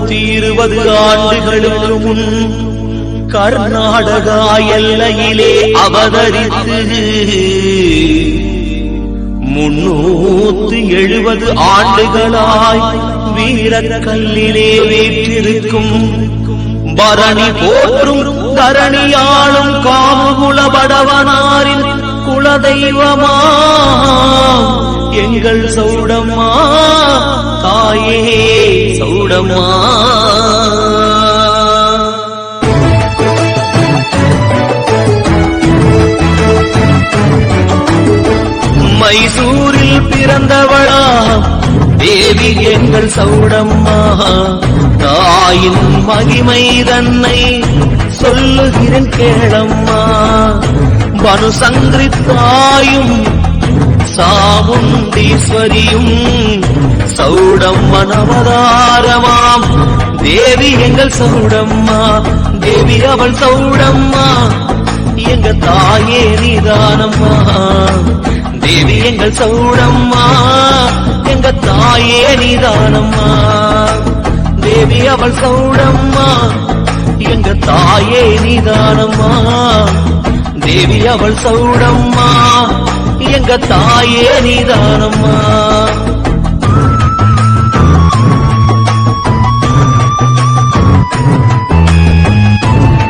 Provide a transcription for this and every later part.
120 ஆண்டுகளுக்கு முன் கர்நாடகா எல்லையிலே அவதரித்து 370 ஆண்டுகளாய் வீரக்கல்லிலே வீற்றிருக்கும் பரணி போற்றும் தரணியாளும் காமுகுல படவனாரின் குலதெய்வமா எங்கள் சௌடம்மா தாயே சௌடம்மா. மைசூரில் பிறந்தவளா தேவி எங்கள் சௌடம்மா, தாயின் மகிமை தன்னை சொல்லுகிறேன் கேளம்மா. பனு சங்கிரித்தாயும் சாமுண்டீஸ்வரியும் சௌடம்மன் அவதாரமாம் தேவி எங்கள் சௌடம்மா. தேவி அவள் சௌடம்மா எங்க தாயே நிதானம்மா. தேவி எங்கள் சௌடம்மா எங்க தாயே நிதானம்மா. தேவி அவள் சௌடம்மா எங்க தாயே நிதானம்மா. தேவி அவள் சௌடம்மா எங்க தாயே நிதானம்மா.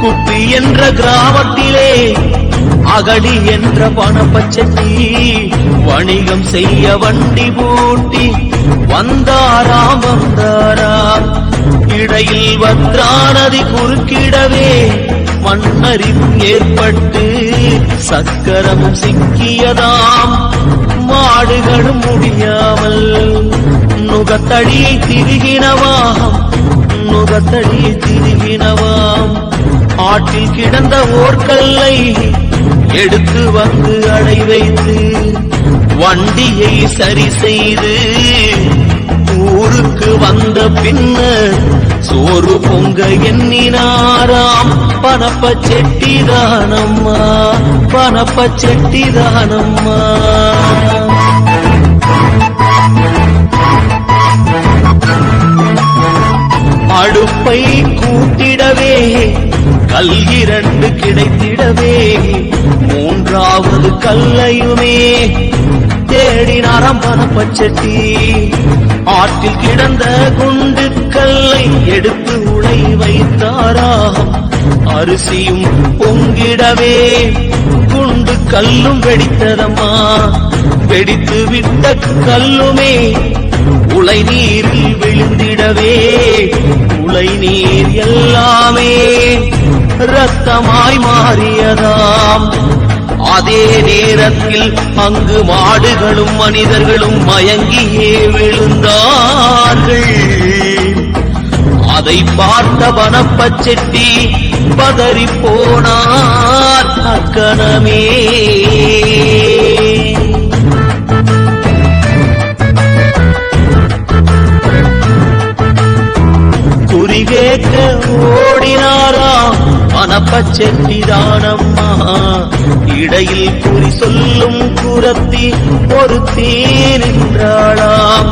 குப்பி என்ற கிராமத்திலே அகடி என்ற பணப்பச்சட்டி வணிகம் செய்ய வண்டி பூட்டி வந்தாராம் வந்தாராம். இடையில் வத்ரா நதி குறுக்கிடவே மண்ணரிவும் ஏற்பட்டு சக்கரமும் சிக்கியதாம். மாடுகளும் முடியாமல் நுகத்தடியை திரிகினவாம் நுகத்தடியை திரிகினவாம். ஆட்டில் கிடந்த ஓர்கல்லை எடுத்து வந்து அடை வைத்து வண்டியை சரி செய்து ஊருக்கு வந்த பின்னர் சோறு பொங்க எண்ணினாராம். பணப்பச்செட்டிதானம்மா பணப்பச்செட்டிதானம்மா. அடுப்பை கூட்டிடவே கல் 2 கிடைத்திடவே 3வது கல்லையுமே தேடினாராம் பணப்பச்செட்டி. ஆற்றில் கிடந்த குண்டு கல்லை எடுத்து உலை வைத்தாராம். அரிசியும் பொங்கிடவே குண்டு கல்லும் வெடித்ததம்மா. வெடித்து விட்ட கல்லுமே உலை நீரில் விழுந்திடவே உலை நீர் எல்லாமே இரத்தமாய் மாறியதாம். அதே நேரத்தில் அங்கு மாடுகளும் மனிதர்களும் மயங்கியே விழுந்தார்கள். அதை பார்த்த பணப்பச்செட்டி பதறி போனார் அக்கணமே. குறிவேக்க ஓடினாராம் பணப்பச்செட்டிதானம்மா. இடையில் குறி சொல்லும் குரத்தி ஒரு நின்றாளாம்.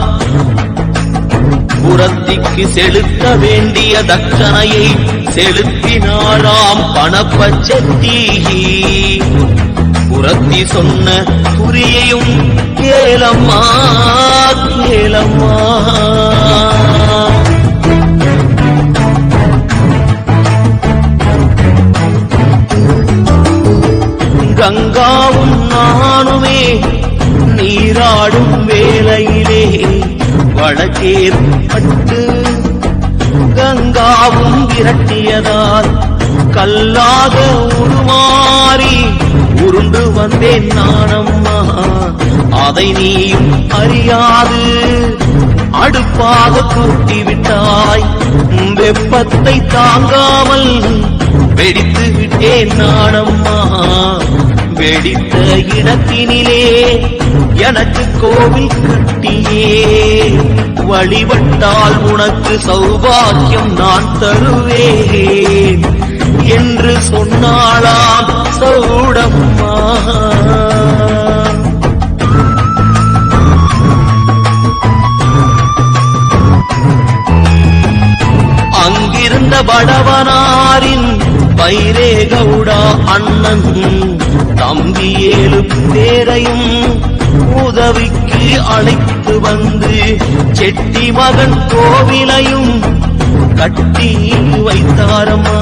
குரத்திக்கு செலுத்த வேண்டிய தட்சணையை செலுத்தினாளாம் பணப்பச்செட்டி. குரத்தி சொன்ன குறியையும் கேளம்மா கேளம்மா. கங்காவும் நானுமே நீராடும் வேளையிலே வழக்கேற்பட்டு கங்காவும் விரட்டியதால் கல்லாக உருமாறி உருண்டு வந்தேன் நானம்மா. அதை நீயும் அறியாது அடுப்பாக கூட்டிவிட்டாய். வெப்பத்தை தாங்காமல் வெடித்து விட்டேன் நானம்மா. வெடித்த இடத்தினிலே எனக்கு கோவில் கட்டியே வழிபட்டால் உனக்கு சௌபாக்கியம் நான் தருவேன் என்று சொன்னாளாம் சௌடம்மா. சேர்ந்த வடவனாரின் வைரே கவுடா அண்ணன் தம்பி 7 பேரையும் உதவிக்கு அழைத்து வந்து செட்டி மகன் கோவிலையும் கட்டி வைத்தாரம்மா.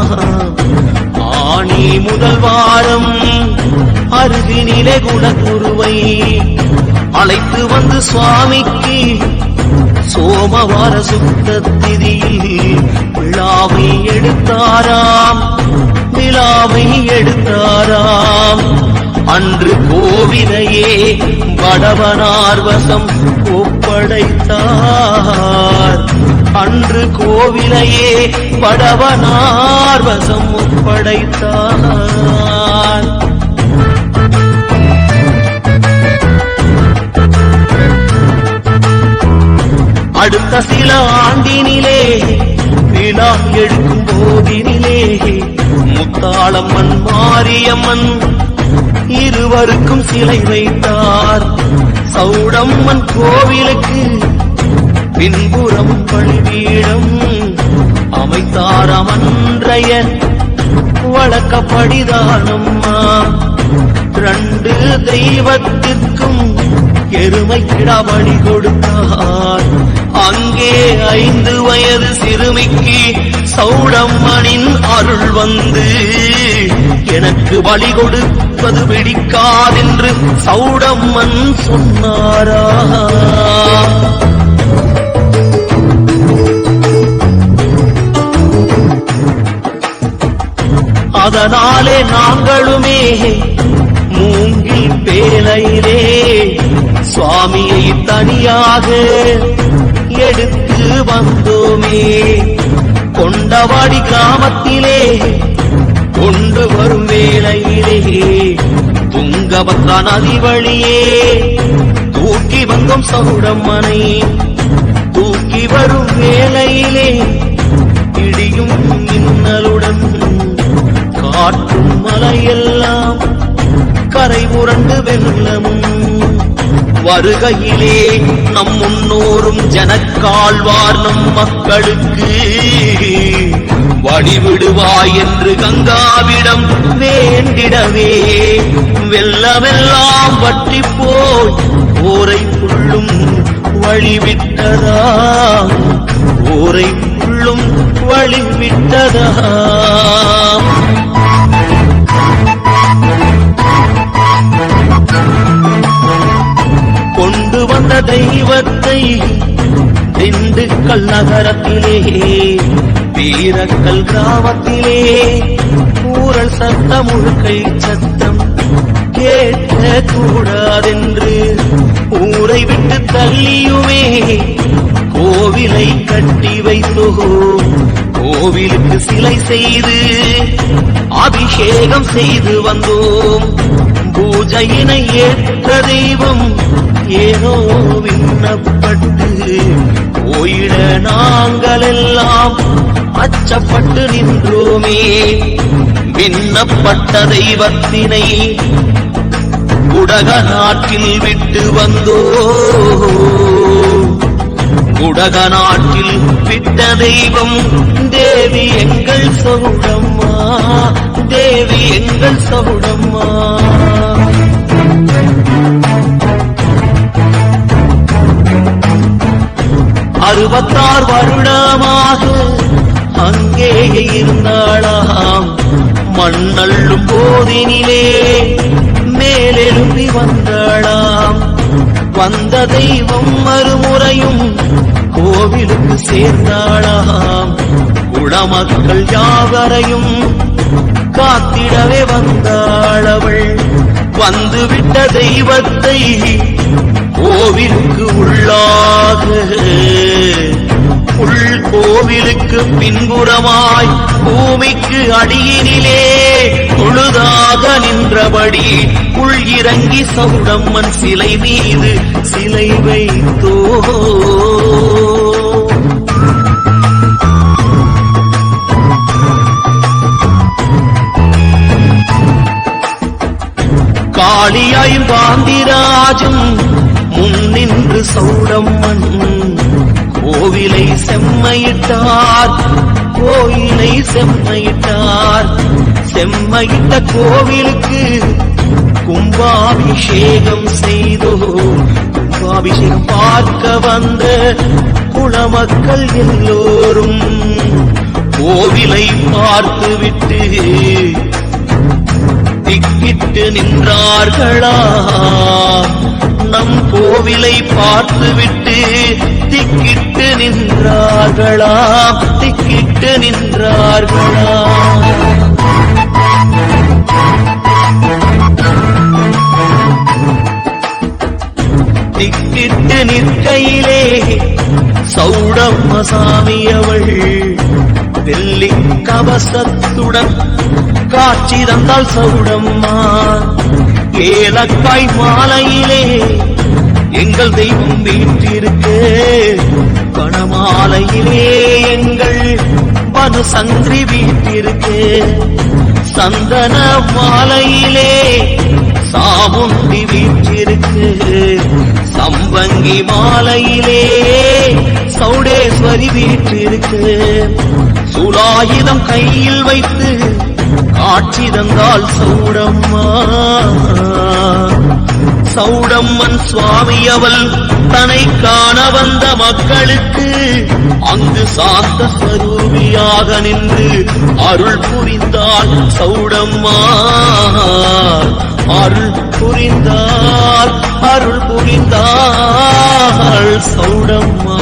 ஆணி முதல் வாரம் அருகினிலே குலகுருவை அழைத்து வந்து சுவாமிக்கு சோமவார சுத்த திதியில் விழாவை எடுத்தாராம். அன்று கோவிலையே வடவனார் வசம் ஒப்படைத்தார். அன்று கோவிலையே வடவனார் வசம் ஒப்படைத்தார். அடுத்த சில ஆண்டினிலே விழா எடுக்கும் போதினிலே முத்தாளம்மன் மாரியம்மன் இருவருக்கும் சிலை வைத்தார். சௌடம்மன் கோவிலுக்கு பின்புறம் பலிபீடம் அமைத்தார். அமன்றைய வழக்கப்படிதானம்மா. 2 தெய்வத்திற்கும் எருமை கிடாபடி கொடுத்தார். அங்கே 5 வயது சிறுமிக்கு சௌடம்மனின் அருள் வந்து எனக்கு பலி கொடுப்பது பிடிக்காதென்று சௌடம்மன் சொன்னாரா. அதனாலே நாங்களுமே மூங்கில் பேலையிலே சுவாமியை தனியாக எடுத்து வந்தோமே. கொண்டவாடி கிராமத்திலே கொண்டு வரும் வேளையிலே துங்கபத்ரா நதி வழியே தூக்கி வந்தோம் சௌடம்மனை. தூக்கி வரும் வேளையிலே இடியும் மின்னலுடன் காற்றும் மலையெல்லாம் கரை புரண்டு வெள்ளமும் வருகையிலே நம் முன்னோரும் ஜனக்காழ்வார் நம் மக்களுக்கு வழிவிடுவாய் என்று கங்காவிடம் வேண்டிடவே வெள்ளமெல்லாம் வற்றி போய் ஓரை புள்ளும் வழிவிட்டதா. ஓரை புள்ளும் வழிவிட்டதா. கொண்டு வந்த தெய்வத்தை திண்டுக்கல் நகரத்திலே வீரக்கல் கிராமத்திலே ஊரல் சத்தம் முழுக்கை சத்தம் கேட்க கூடாதென்று ஊரை விட்டு தள்ளியுமே கோவிலை கட்டி வைத்தோ. கோவிலுக்கு சிலை செய்து அபிஷேகம் செய்து வந்தோம். பூஜையினை ஏற்ற தெய்வம் ஏனோ விண்ணப்பட்டு போயிட நாங்கள் எல்லாம் அச்சப்பட்டு நின்றோமே. விண்ணப்பட்ட தெய்வத்தினை குடக நாட்டில் விட்டு வந்தோ. குடக நாட்டில் விட்ட தெய்வம் தேவி எங்கள் சௌடம்மா. தேவி எங்கள் சௌடம்மா. அறுபத்தாறு வருடமாக அங்கேயே இருந்தாளாம். மண்ணள்ளும் போதினிலே மேலெழும்பி வந்தாளாம். வந்த தெய்வம் மறுமுறையும் கோவிலுக்கு சேர்ந்தாளாம். குளமக்கள் யாவரையும் காத்திடவே வந்தாளவள். வந்துவிட்ட தெய்வத்தை கோவிலுக்கு உள்ளாக கோவிலுக்கு பின்புறமாய் பூமிக்கு அடியினிலே தொழுதாக நின்றபடி உள் இறங்கி சௌடம்மன் சிலை மீது சிலை வைத்தோ. காளியாயும் பாந்திராஜும் முன்னின்று சௌடம்மன் கோவிலை செம்மையிட்டார். கோயிலை செம்மையிட்டார். செம்மையிட்ட கோவிலுக்கு கும்பாபிஷேகம் செய்தோம். கும்பாபிஷேகம் பார்க்க வந்த குலமக்கள் எல்லோரும் கோவிலை பார்த்துவிட்டு திக்கிட்டு நின்றார்களா? நம் கோவிலை பார்த்துவிட்டு திக்கிட்டு நின்றார்களா? திக்கிட்டு நின்றார்களா? திக்கிட்டு நிற்கையிலே சௌடம்ம சாமியவள் வெள்ளி கவசத்துடன் காட்சி தந்தால் சௌடம்மா. ஏலக்காய் மாலையிலே எங்கள் தெய்வம் வீற்றிருக்கு. கணமாலையிலே எங்கள் பனு சந்திரி வீற்றிருக்கு. சந்தன மாலையிலே சாமுண்டி வீற்றிருக்கு. சம்பங்கி மாலையிலே சௌடேஸ்வரி வீற்றிருக்கு. சுலாயுதம் கையில் வைத்து காட்சி தந்தால் சௌடம்மா. சௌடம்மன் சுவாமி அவள் தன்னை காண வந்த மக்களுக்கு அங்கு சாந்த ஸ்வரூபியாக நின்று அருள் புரிந்தாள் சௌடம்மா. அருள் புரிந்தாள், அருள் புரிந்தாள் சௌடம்மா.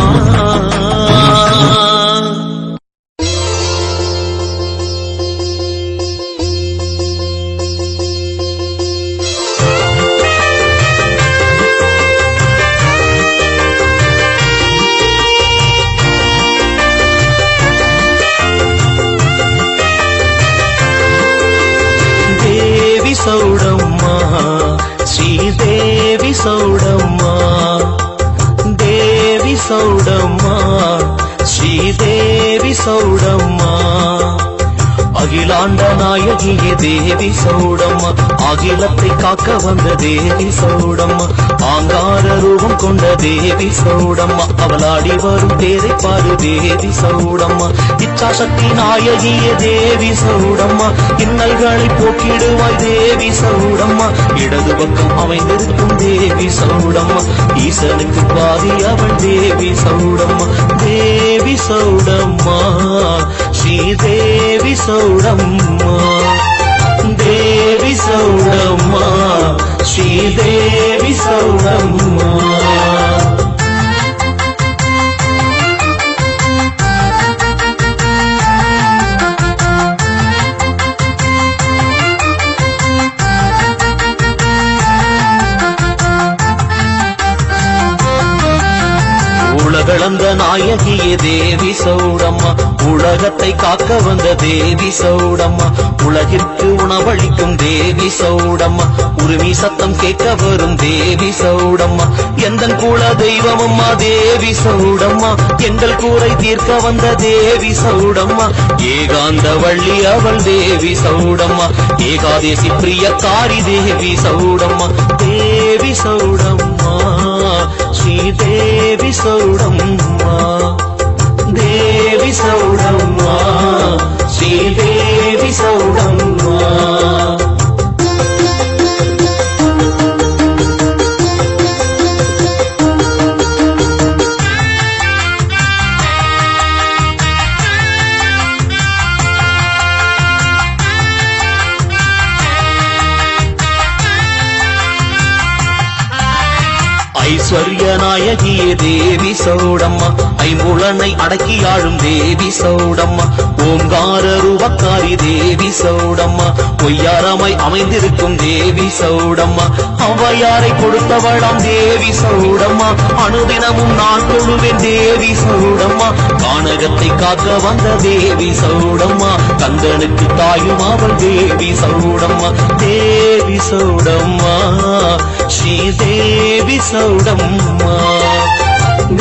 சௌடம்மா ஸ்ரீதேவி சௌடம்மா. தேவி சௌடம்மா ஸ்ரீதேவி சௌடம்மா. அகிலாண்ட நாயகியே தேவி சௌடம்மா. அகிலத்தை காக்க வந்த தேவி சௌடம்மா. ஆங்கார ரூபம் கொண்ட தேவி சௌடம்மா. அவளாடி வரும் தேரை பாரு தேவி சௌடம்மா. இச்சாசக்தி நாயகியே தேவி சௌடம்மா. இன்னல்களை போக்கிடுவாய் தேவி சௌடம்மா. இடது பக்கம் அமைந்திருக்கும் தேவி சௌடம்மா. ஈசனுக்கு பாதி அவள் தேவி சௌடம்மா. தேவி சௌடம்மா ஸ்ரீதேவி சௌடம்மா. தேவி சௌடம்மா ஸ்ரீதேவி சௌடம்மா. உலகளந்த நாயகியே தேவி சௌடம்மா. உலகத்தை காக்க வந்த தேவி சௌடம்மா. உலகிற்கு உணவளிக்கும் தேவி சௌடம்மா. உரிமை சத்தம் கேட்க வரும் தேவி சௌடம்மா. எந்தன் குல தெய்வமம்மா தேவி சௌடம்மா. எங்கள் கூரை தீர்க்க வந்த தேவி சௌடம்மா. ஏகாந்த வள்ளி அவள் தேவி சௌடம்மா. ஏகாதேசி பிரியக்காரி தேவி சௌடம்மா. தேவி சௌடம்மா ஸ்ரீதேவி சௌடம்மா. தேவி சௌடம்மா ஸ்ரீதேவி சௌடம்மா. ஐஸ்வர்ய நாயகியே தேவி சௌடம்மா. ஐம்புலனை அடக்கி ஆளும் தேவி சௌடம்மா. ஓங்கார ரூபக்காரி தேவி சௌடம்மா. பொய்யாரமாய் அமைந்திருக்கும் தேவி சௌடம்மா. ஔவையாரை கொடுத்தவளாம் தேவி சௌடம்மா. அனுதினமும் நான் தொழுவேன் தேவி சௌடம்மா. கானகத்தை காக்க வந்த தேவி சௌடம்மா. கந்தனுக்கு தாயும் அவள் தேவி சௌடம்மா. தேவி சௌடம்மா ஸ்ரீதேவி சௌடம்மா.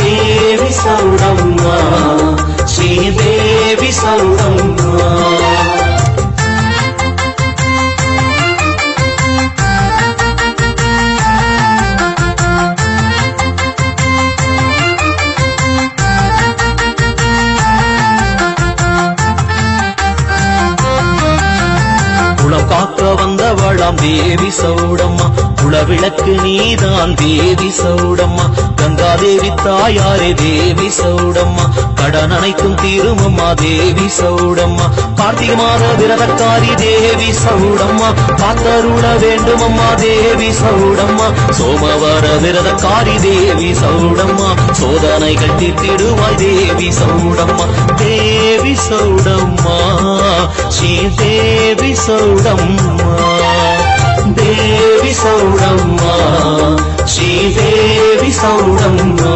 தேவி சௌடம்மா ஸ்ரீதேவி சௌடம்மா. எல்லாம் தேவி சௌடம்மா குலவிளக்கு நீதான் தேவி சௌடம்மா கங்காதேவி தாயாரே தேவி சௌடம்மா கடன் அனைத்தும் தீருமம்மா தேவி சௌடம்மா கார்த்திகை மாத விரதக்காரி தேவி சௌடம்மா காத்தருள வேண்டுமம்மா தேவி சௌடம்மா சோமவார விரதக்காரி தேவி சௌடம்மா சோதனைகள் தீர்த்திடுவாய் தேவி சௌடம்மா தேவி சௌடம்மா ஸ்ரீ தேவி சௌடம்மா தேவி சௌடம்மா ஸ்ரீ தேவி சௌடம்மா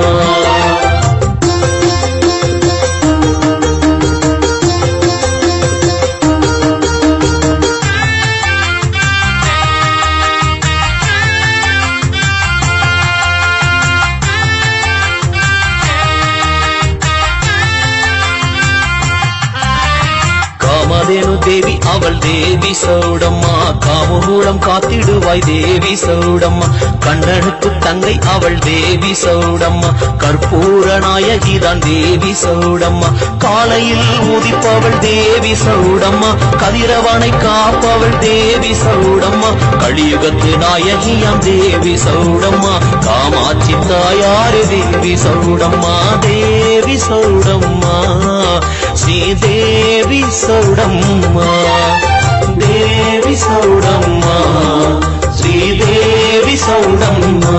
காமதேனு தேவி அவள் தேவி சௌடம்மா காம மூலம் காத்திடுவாய் தேவி சௌடம்மா கண்ணனுக்கு தங்கை அவள் தேவி சௌடம்மா கற்பூர நாயகிதான் தேவி சௌடம்மா காலையில் உதிப்பவள் தேவி சௌடம்மா கதிரவனை காப்பவள் தேவி சௌடம்மா கலியுகத்து நாயகியாம் தேவி சௌடம்மா காமாட்சி தாயாரு தேவி சௌடம்மா தேவி சௌடம்மா ஸ்ரீ தேவி சௌடம்மா தேவி சௌடம்மா ஸ்ரீ தேவி சௌடம்மா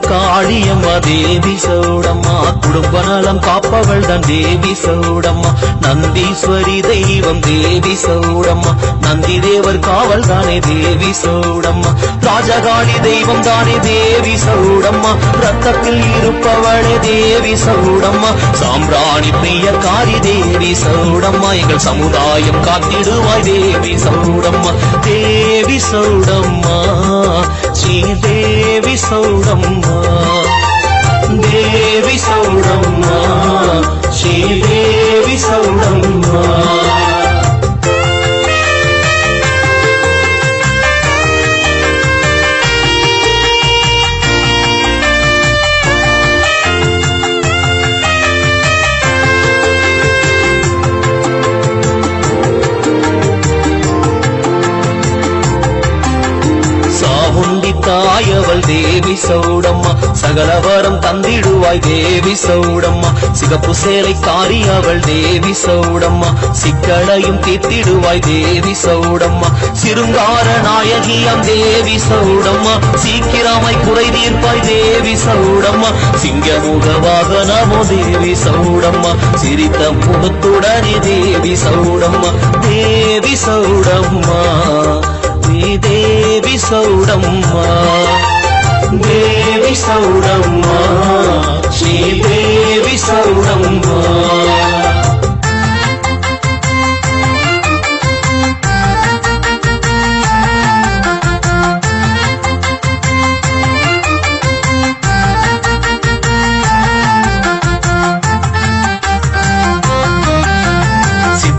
காளியம்மா தேவி சௌடம்மா குடும்ப நலம் காப்பவள் தான் தேவி சௌடம்மா நந்தீஸ்வரி தெய்வம் தேவி சௌடம்மா நந்தி தேவர் காவல் தானே தேவி சௌடம்மா ராஜகாளி தெய்வம் தானே தேவி சௌடம்மா ரத்தத்தில் இருப்பவளே தேவி சௌடம்மா சாம்பிராணி பிரியக்காரி தேவி சௌடம்மா எங்கள் சமுதாயம் காத்திடுவாய் தேவி சௌடம்மா தேவி சௌடம்மா ஸ்ரீ தேவி சௌடம்மா தேவி சௌடம்மா ஸ்ரீ தேவி சௌடம்மா தாயவள் தேவி சௌடம்மா சகலவரம் தந்திடுவாய் தேவி சௌடம்மா சிகப்பு சேலை காரி அவள் தேவி சௌடம்மா சிக்கலையும் தீர்த்திடுவாய் தேவி சௌடம்மா சிருங்கார நாயகியாம் தேவி சௌடம்மா சீக்கிரமாய் குறை தீர்ப்பாய் தேவி சௌடம்மா சிங்கமுக வாகனமோ தேவி சௌடம்மா சிரித்த முகத்துடனே தேவி சௌடம்மா தேவி சௌடம்மா தேவி சௌடம்மா தேவி சௌடம்மா ஸ்ரீ தேவி சௌடம்மா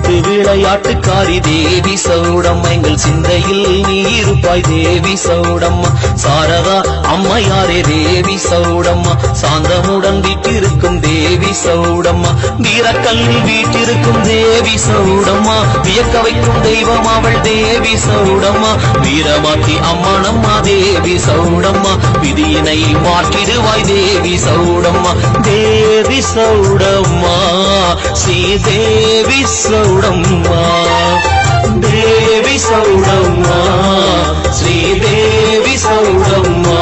விளையாட்டுக்காரி தேவி சௌடம்மா எங்கள் சிந்தையில் நீ இருப்பாய் தேவி சௌடம்மா சாரதா அம்மையாரே தேவி சௌடம்மா சாந்தமுடன் வீட்டிருக்கும் தேவி சௌடம்மா வீரக்கல்லில் வீட்டிருக்கும் தேவி சௌடம்மா வியக்க வைக்கும் தெய்வம் அவள் தேவி சௌடம்மா வீரமாக்கி அம்மனம்மா தேவி சௌடம்மா விதியினை மாற்றிடுவாய் தேவி சௌடம்மா தேவி சௌடம்மா ஸ்ரீ தேவி சௌடம்மா தேவி சௌடம்மா ஸ்ரீ தேவி சௌடம்மா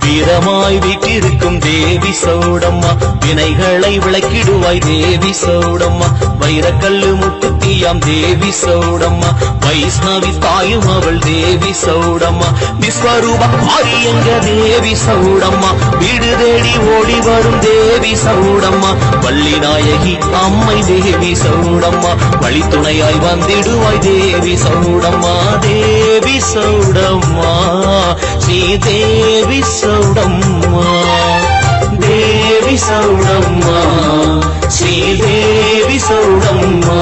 வீரமாய் வீட்டிருக்கும் தேவி சௌடம்மா வினைகளை விளக்கிடுவாய் தேவி சௌடம்மா வைரக்கல்லு முத்து மூர்த்தியாம் தேவி சௌடம்மா வைஷ்ணவி தாயும் அவள் தேவி சௌடம்மா விஸ்வரூப காரியங்க தேவி சௌடம்மா வீடு தேடி ஓடி வரும் தேவி சௌடம்மா வள்ளி நாயகி அம்மை தேவி சௌடம்மா வழித்துணையாய் வந்திடுவாய் தேவி சௌடம்மா தேவி சௌடம்மா ஸ்ரீ தேவி சௌடம்மா தேவி சௌடம்மா ஸ்ரீ தேவி சௌடம்மா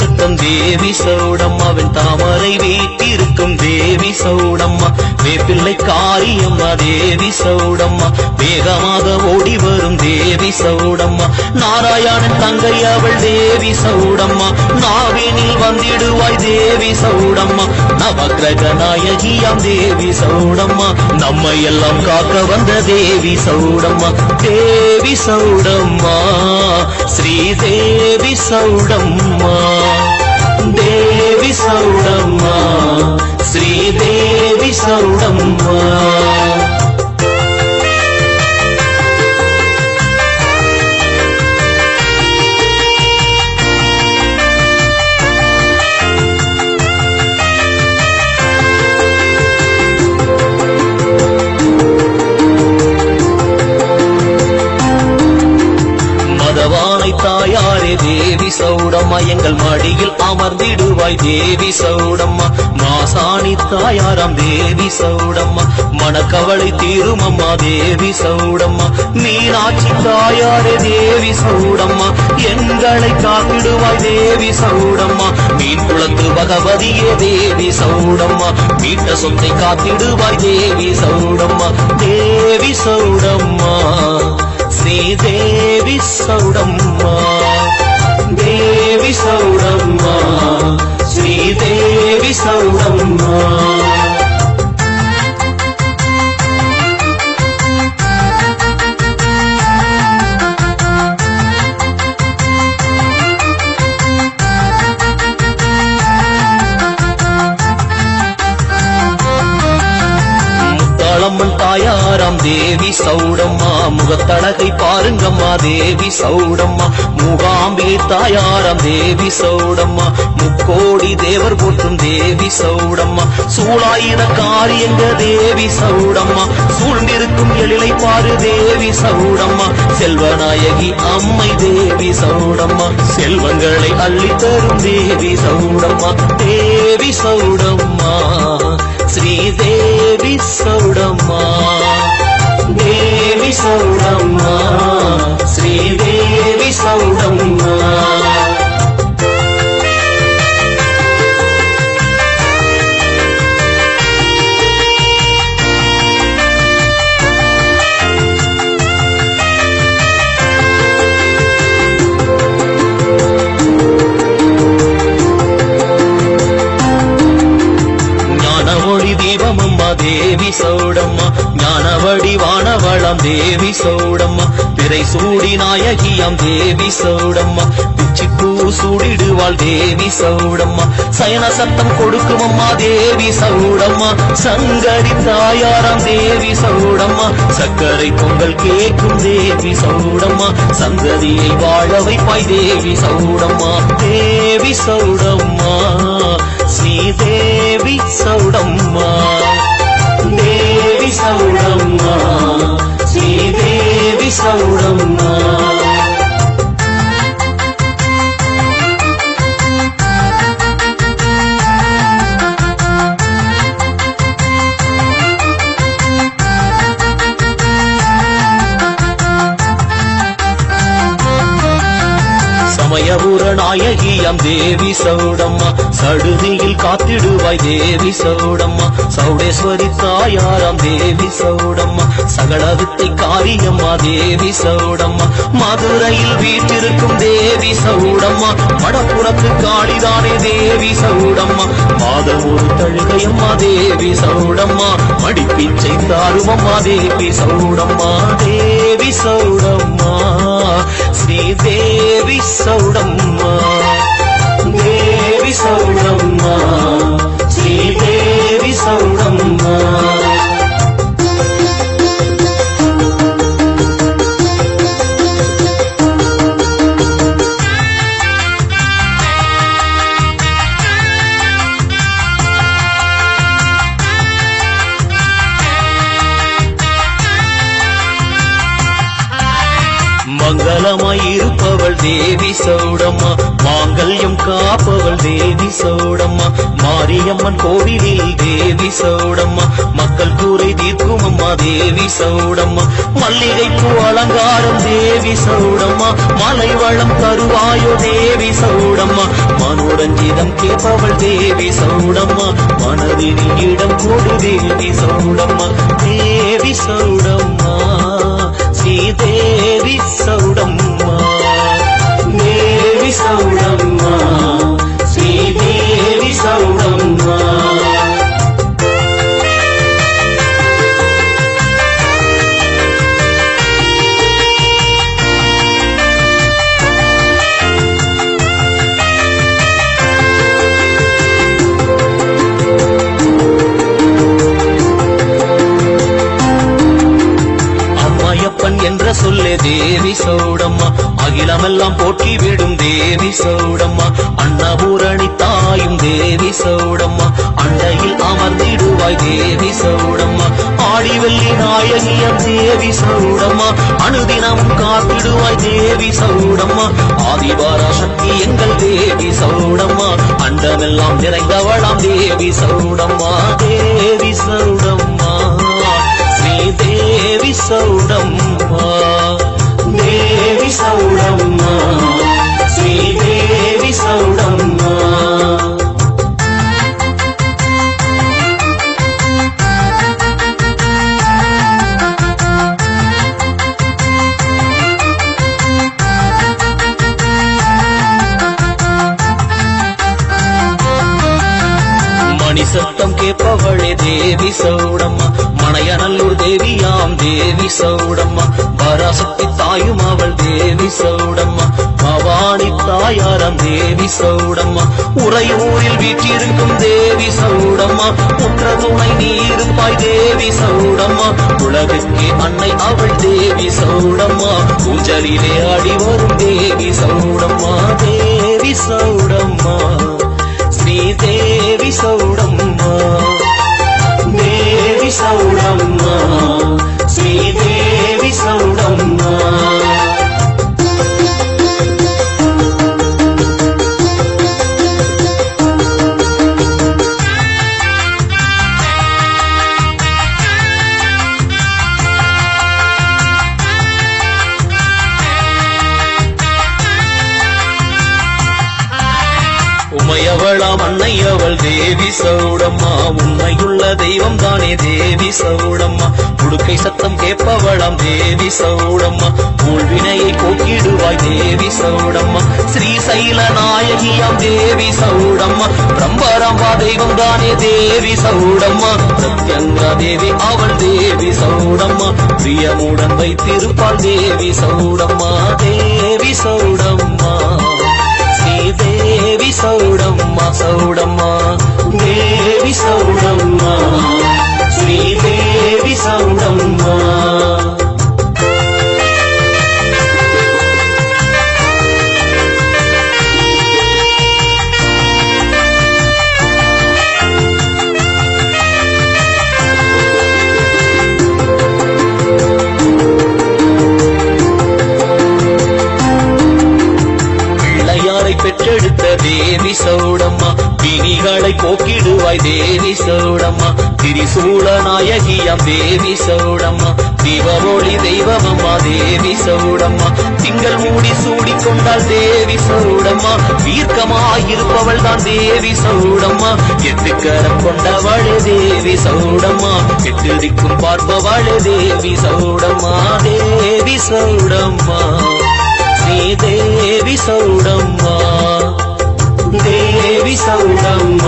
சத்தம் தேவி சௌடம்மாவின் தாமரை வீட்டிருக்கும் தேவி சௌடம்மா வேப்பிள்ளை காரியம்மா தேவி சௌடம்மா வேகமாக ஓடி வரும் தேவி சௌடம்மா நாராயணன் தங்கை அவள் தேவி சௌடம்மா நாவினில் வந்திடுவாய் தேவி சௌடம்மா நவக்கிரக நாயகியாம் தேவி சௌடம்மா நம்மை எல்லாம் காக்க வந்த தேவி சௌடம்மா தேவி சௌடம்மா ஸ்ரீ தேவி சௌடம்மா தேவி சௌடம்மா ஸ்ரீ தேவி சௌடம்மா தாயாரே தேவி சௌடம்மா எங்கள் மடியில் அமர்ந்திடுவாய் தேவி சௌடம்மா மாசாணி தாயாராம் தேவி சௌடம்மா மனக்கவலை தீருமம்மா தேவி சௌடம்மா மீனாட்சி தாயாரே தேவி சௌடம்மா எங்களை காத்திடுவாய் தேவி சௌடம்மா மீன் குளத்து பகவதியே தேவி சௌடம்மா மீட்ட சொத்தை காத்திடுவாய் தேவி சௌடம்மா தேவி சௌடம்மா ஸ்ரீ தேவி சௌடம்மா தேவி சௌடம்மா ஸ்ரீ தேவி சௌடம்மா அம்மன் தாயாராம் தேவி சௌடம்மா முகத்தழகை பாருங்கம்மா தேவி சௌடம்மா மூகாம்பிகை தாயாராம் தேவி சௌடம்மா முக்கோடி தேவர் போற்றும் தேவி சௌடம்மா சூழாயிர காரியங்க தேவி சௌடம்மா சூழ்ந்திருக்கும் எழிலை பாரு தேவி சௌடம்மா செல்வநாயகி அம்மை தேவி சௌடம்மா செல்வங்களை அள்ளி தரும் தேவி சௌடம்மா தேவி சௌடம்மா ஸ்ரீ தேவி சௌடம்மா தேவி சௌடம்மா ஸ்ரீ தேவி சௌடம்மா தேவி சௌடம்மா ஞானவடி வானவளம் தேவி சௌடம்மா திரை சூடி நாயகியாம் தேவி சௌடம்மா பிச்சிப்பூ சூடிடுவாள் தேவி சௌடம்மா சயன சத்தம் கொடுக்குமம்மா தேவி சௌடம்மா சங்கரி தாயாராம் தேவி சௌடம்மா சக்கரை பொங்கல் கேட்கும் தேவி சௌடம்மா சந்ததியை வாழ வைப்பாய் தேவி சௌடம்மா தேவி சௌடம்மா ஸ்ரீ தேவி சௌடம்மா தேவி சௌடம்மா ஸ்ரீ தேவி சௌடம்மா சமயபுர நாயகியாம் தேவி சௌடம்மா சடுதியில் காத்திடுவாய் தேவி சௌடம்மா சௌடேஸ்வரி தாயாராம் தேவி சௌடம்மா சகல வித்தை காரியம்மா தேவி சௌடம்மா மதுரையில் வீட்டிருக்கும் தேவி சௌடம்மா வடப்புறத்து காளிதானே தேவி சௌடம்மா மாதம் ஒரு தழுகையம்மா தேவி சௌடம்மா மடிப்பிச்சை தாருமம்மா தேவி சௌடம்மா தேவி சௌடம்மா శ్రీదేవి సౌడమ్మ దేవి సౌడమ్మ శ్రీదేవి సౌడమ్మ மங்களமாயிருப்பவள் தேவி சௌடம்மா மாங்கல்யம் காப்பவள் தேவி சௌடம்மா மாரியம்மன் கோவிலில் தேவி சௌடம்மா மக்கள் கூரை தீர்க்கும் அம்மா தேவி சௌடம்மா மல்லிகை பூ அலங்காரம் தேவி சௌடம்மா மலை வளம் தருவாயோ தேவி சௌடம்மா மனோரஞ்சிதம் கேட்பவள் தேவி சௌடம்மா மனதினில் இடம் கொடு தேவி சௌடம்மா தேவி சௌடம்மா శ్రీదేవి సౌడమ్మ దేవి సౌడమ్మ శ్రీదేవి సౌడమ్మ என்ற சொல்லே தேவி சௌடம்மா அகிலமெல்லாம் போற்றி விடும் தேவி சௌடம்மா அன்னபூரணி தாயும் தேவி சௌடம்மா அண்டையில் அமர்ந்திடுவாய் தேவி சௌடம்மா ஆடி வெள்ளி நாயகியம் தேவி சௌடம்மா அனுதினமும் காத்திடுவாய் தேவி சௌடம்மா ஆதிவாரா சக்தி எங்கள் தேவி சௌடம்மா அண்டமெல்லாம் நிறைந்தவளாம் தேவி சௌடம்மா தேவி சௌடம்மா శ్రీదేవి సౌడమ్మ దేవి సౌడమ్మ శ్రీదేవి సౌడమ్మ மணி சத்தம் கேட்பவளே தேவி சௌடம்மா மணையநல்லூர் தேவியாம் தேவி சௌடம்மா பராசக்தி தாயும் அவள் தேவி சௌடம்மா பவானி தாயாரம் தேவி சௌடம்மா உறையூரில் வீற்றிருக்கும் தேவி சௌடம்மா உற்ற துணை நீருப்பாய் தேவி சௌடம்மா உலகுக்கே அன்னை அவள் தேவி சௌடம்மா பூஜலிலே ஆடி வரும் தேவி சௌடம்மா தேவி சௌடம்மா శ్రీదేవి సౌడమ్మ దేవి సౌడమ్మ శ్రీదేవి సౌడమ్మ உமையவளாம் அன்னையவள் தேவி சௌடம்மா உண்மையுள்ள தெய்வம் தானே தேவி சௌடம்மா உடுக்கை சத்தம் கேட்பவளாம் தேவி சௌடம்மா ஊழ்வினையை போக்கிடுவாய் தேவி சௌடம்மா ஸ்ரீசைல நாயகியாம் தேவி சௌடம்மா பிரம்பரம்பா தெய்வம் தானே தேவி சௌடம்மா சத்யங்கா தேவி அவள் தேவி சௌடம்மா பிரியமுடன் வைத்திருப்பாள் தேவி சௌடம்மா தேவி சௌடம்மா శ్రీదేవి సౌడమ్మ సౌడమ్మ దేవి సౌడమ్మ శ్రీదేవి సౌడమ్మ பெற்றெடுத்த தேவி சௌடம்மா பிணிகளை போக்கிடுவாய் தேவி சௌடம்மா திரிசூல நாயகியம் தேவி சௌடம்மா தீபமொழி தெய்வமம்மா தேவி சௌடம்மா திங்கள் மூடி சூடிக்கொண்டாள் தேவி சௌடம்மா தீர்க்கமாயிருப்பவள் தான் தேவி சௌடம்மா எட்டுக்கரம் கொண்டவளே தேவி சௌடம்மா எட்டு திக்கும் பார்ப்பவளே தேவி சௌடம்மா தேவி சௌடம்மா శ్రీదేవి సౌడమ్మ దేవి సౌడమ్మ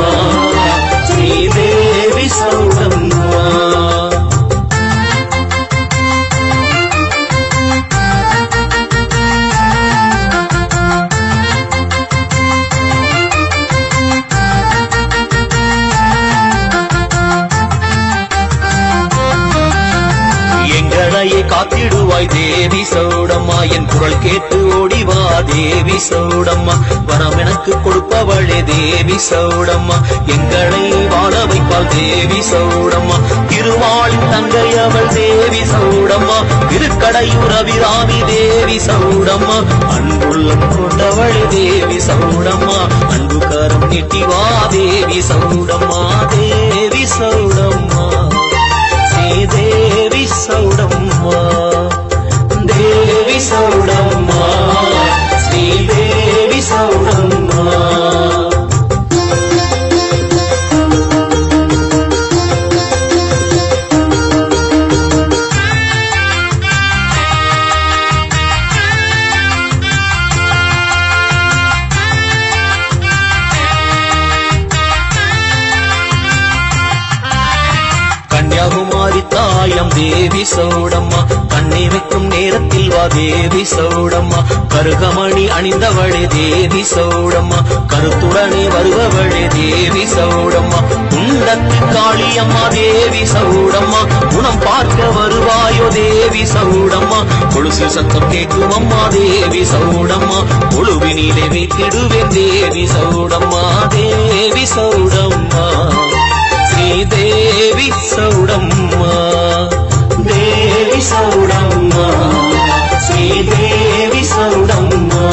శ్రీదేవి సౌడమ్మ காத்திடுவாய் தேவி சௌடம்மா என் குரல் கேட்டு ஓடிவா தேவி சௌடம்மா வரம் எனக்கு கொடுப்பவளே தேவி சௌடம்மா எங்களை வாழ வைப்பாள் தேவி சௌடம்மா திருவாளின் தங்கை அவள் தேவி சௌடம்மா திருக்கடையூர் அபிராமி தேவி சௌடம்மா அன்புள்ளம் கொண்டவளே தேவி சௌடம்மா அன்பு கரம் நீட்டிவா தேவி சௌடம்மா தேவி சௌடம்மா தேவி சௌடம்மா தேவி சௌடம்மா ஸ்ரீ தேவி சௌடம்மா கன்னியாகுமாரி தாயம் தேவி சௌடம்மா கண்ணை வைக்கும் நேரத்தில் வா தேவி சௌடம்மா கருகமணி அணிந்தவளே தேவி சௌடம்மா கருத்துடனே வருபவளே தேவி சௌடம்மா குண்டத்து காளியம்மா தேவி சௌடம்மா குணம் பார்க்க வருவாயோ தேவி சௌடம்மா கொலுசு சத்தம் கேட்கும் அம்மா தேவி சௌடம்மா கொழுவினிலே வைத்திடுவேன் தேவி சௌடம்மா தேவி சௌடம்மா தேவி சௌடம்மா தேவி சௌடம்மா ஸ்ரீ தேவி சௌடம்மா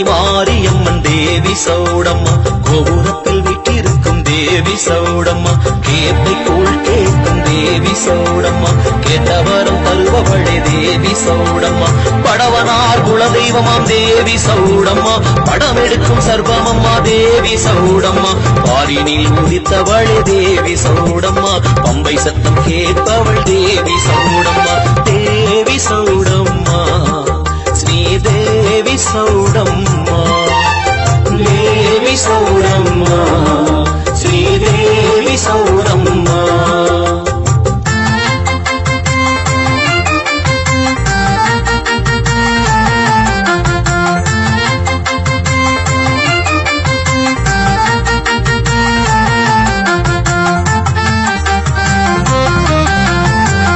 மாரியம்மன் தேவி சௌடம்மா கோபுரத்தில் வீட்டிருக்கும் தேவி சௌடம்மா கேப்பை கூழ் கேட்கும் தேவி சௌடம்மா கேட்டவரம் தருபவளே தேவி சௌடம்மா படவனார் குலதெய்வமாம் தேவி சௌடம்மா படம் எடுக்கும் சர்வமம்மா தேவி சௌடம்மா பாரினில் முடித்தவளே தேவி சௌடம்மா பம்பை சத்தம் கேட்பவள் தேவி சௌடம்மா தேவி சௌடம்மா ஸ்ரீ தேவி சௌடம்மா தேவி சௌடம்மா ஸ்ரீ தேவி சௌடம்மா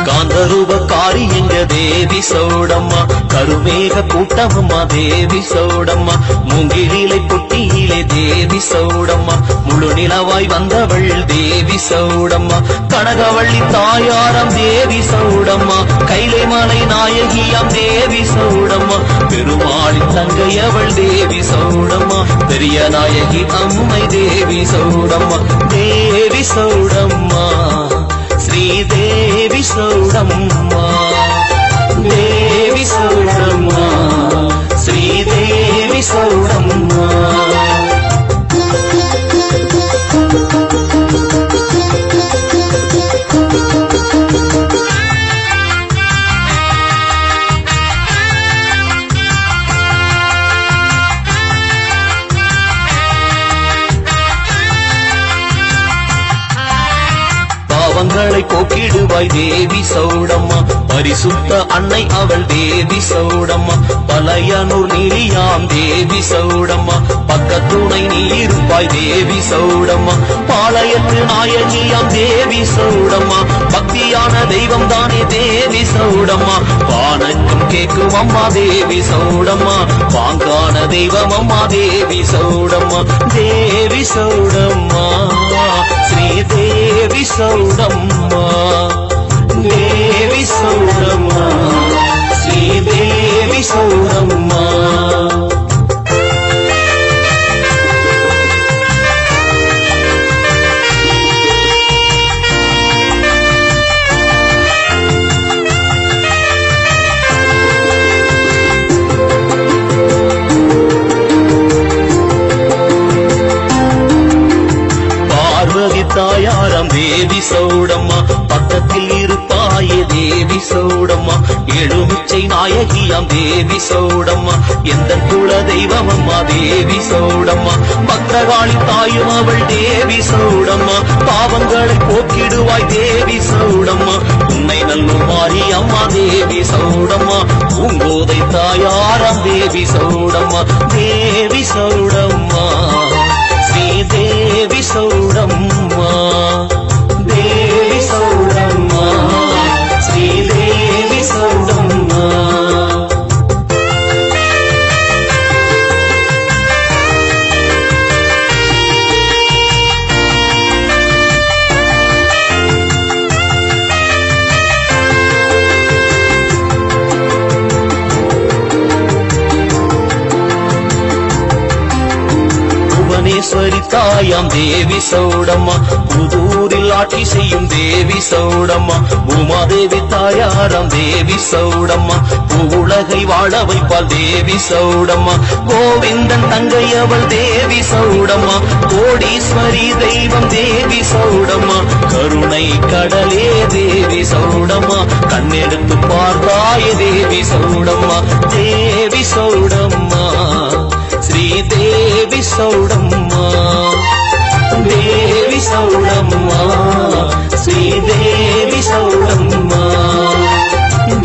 காந்தரூபக்காரி எங்க தேவி சௌடம்மா கருமேக கூட்டமம்மா தேவி சௌடம்மா மூங்கிலிலை பொட்டியிலே தேவி சௌடம்மா முழு நிலவாய் வந்தவள் தேவி சௌடம்மா கனகவள்ளி தாயாரம் தேவி சௌடம்மா கைலை மலை நாயகியாம் தேவி சௌடம்மா பெருமாளின் தங்கையவள் தேவி சௌடம்மா பெரிய நாயகி அம்மை தேவி சௌடம்மா தேவி சௌடம்மா ஸ்ரீ தேவி சௌடம்மா தேவி சௌடம்மா ஸ்ரீ தேவி சௌடம்மா பாவங்களை போக்கிடுவாய் தேவி சௌடம்மா பரிசுத்த அன்னை அவள் தேவி சௌடம்மா பழையனூர் நீலியாம் தேவி சௌடம்மா பக்கத்துணை நீ இருப்பாய் தேவி சௌடம்மா பாளையத்து நாயகியாம் தேவி சௌடம்மா பக்தியான தெய்வம் தானே தேவி சௌடம்மா வானக்கம் கேட்கும் அம்மா தேவி சௌடம்மா பாங்கான தெய்வம் அம்மா தேவி சௌடம்மா தேவி சௌடம்மா ஸ்ரீ தேவி சௌடம்மா தேவி சௌடம்மா ஸ்ரீ தேவி சௌடம்மா தாயாரம் தேவி சௌடம்மா பக்கத்தில் இருப்பாயே தேவி சௌடம்மா எழுமிச்சை நாயகியாம் தேவி சௌடம்மா எந்த குல தெய்வம் அம்மா தேவி சௌடம்மா பக்தகாளி தாயும் அவள் தேவி சௌடம்மா பாவங்களை போக்கிடுவாய் தேவி சௌடம்மா உன்னை நல்லூர் மாறி அம்மா தேவி சௌடம்மா பூங்கோதை தாயாராம் தேவி சௌடம்மா தேவி சௌடம்மா ஸ்ரீதேவி சௌடம்மா தேவி சௌடம்மா ஸ்ரீதேவி சௌடம்மா புவனேஸ்வரி தாயாம் தேவி சௌடம்மா புதூரில் ஆட்சி செய்யும் தேவி சௌடம்மா பூமாதேவி தாயாராம் தேவி சௌடம்மா பூவுலகை வாழ வைப்பாள் தேவி சௌடம்மா கோவிந்தன் தங்கை அவள் தேவி சௌடம்மா கோடீஸ்வரி தெய்வம் தேவி சௌடம்மா கருணை கடலே தேவி சௌடம்மா கண்ணெடுத்து பார்த்தாய தேவி சௌடம்மா தேவி சௌடம்மா ஸ்ரீதேவி சௌடம்மா தேவி சௌடம்மா ஸ்ரீதேவி சௌடம்மா